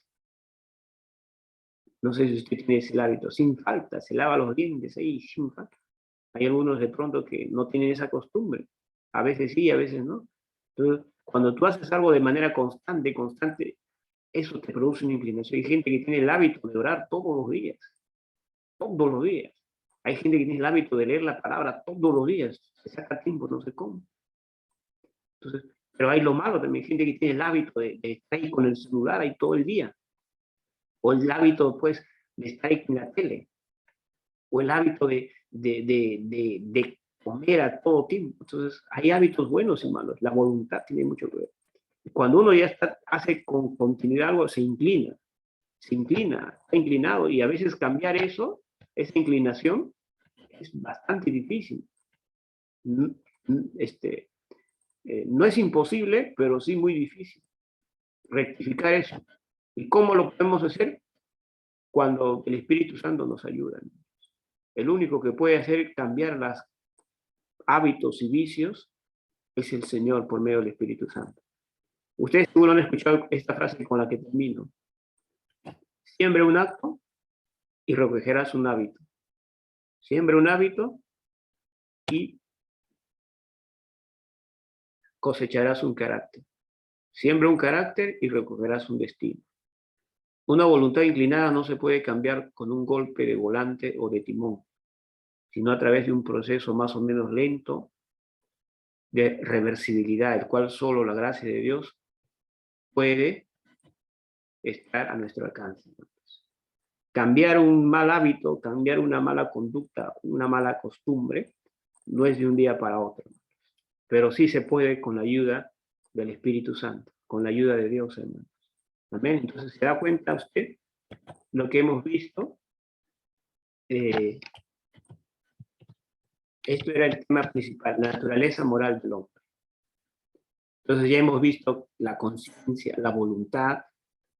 No sé si usted tiene ese hábito, sin falta, se lava los dientes ahí, sin falta. Hay algunos de pronto que no tienen esa costumbre. A veces sí, a veces no. Entonces, cuando tú haces algo de manera constante, constante, eso te produce una inclinación. Hay gente que tiene el hábito de orar todos los días, todos los días. Hay gente que tiene el hábito de leer la palabra todos los días, se saca tiempo, no sé cómo. Entonces, pero hay lo malo también, hay gente que tiene el hábito de estar ahí con el celular ahí todo el día, o el hábito, pues, de estar ahí con la tele, o el hábito de comer a todo tiempo. Entonces, hay hábitos buenos y malos, la voluntad tiene mucho que ver. Cuando uno ya hace con continuidad algo, se inclina, está inclinado, y a veces cambiar eso, esa inclinación, es bastante difícil. Este, no es imposible, pero sí muy difícil rectificar eso. ¿Y cómo lo podemos hacer? Cuando el Espíritu Santo nos ayuda. El único que puede hacer cambiar los hábitos y vicios es el Señor por medio del Espíritu Santo. Ustedes seguro han escuchado esta frase con la que termino. Siembra un acto y recogerás un hábito. Siembra un hábito y cosecharás un carácter. Siembra un carácter y recogerás un destino. Una voluntad inclinada no se puede cambiar con un golpe de volante o de timón, sino a través de un proceso más o menos lento de reversibilidad, el cual solo la gracia de Dios puede estar a nuestro alcance. Cambiar un mal hábito, cambiar una mala conducta, una mala costumbre, no es de un día para otro, pero sí se puede con la ayuda del Espíritu Santo, con la ayuda de Dios, hermanos. Amén. Entonces, ¿se da cuenta usted lo que hemos visto? Esto era el tema principal, la naturaleza moral del hombre. Entonces ya hemos visto la conciencia, la voluntad,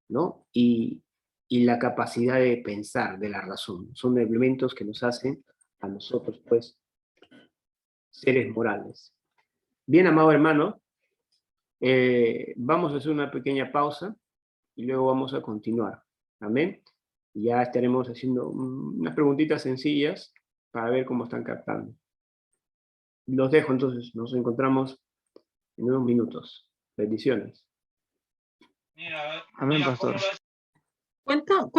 ¿no? Y la capacidad de pensar, de la razón. Son elementos que nos hacen a nosotros, pues, seres morales. Bien, amado hermano, vamos a hacer una pequeña pausa y luego vamos a continuar. Amén. Ya estaremos haciendo unas preguntitas sencillas para ver cómo están captando. Los dejo entonces, nos encontramos en unos minutos. Bendiciones. Amén, pastor. ¿Cuántos minutos?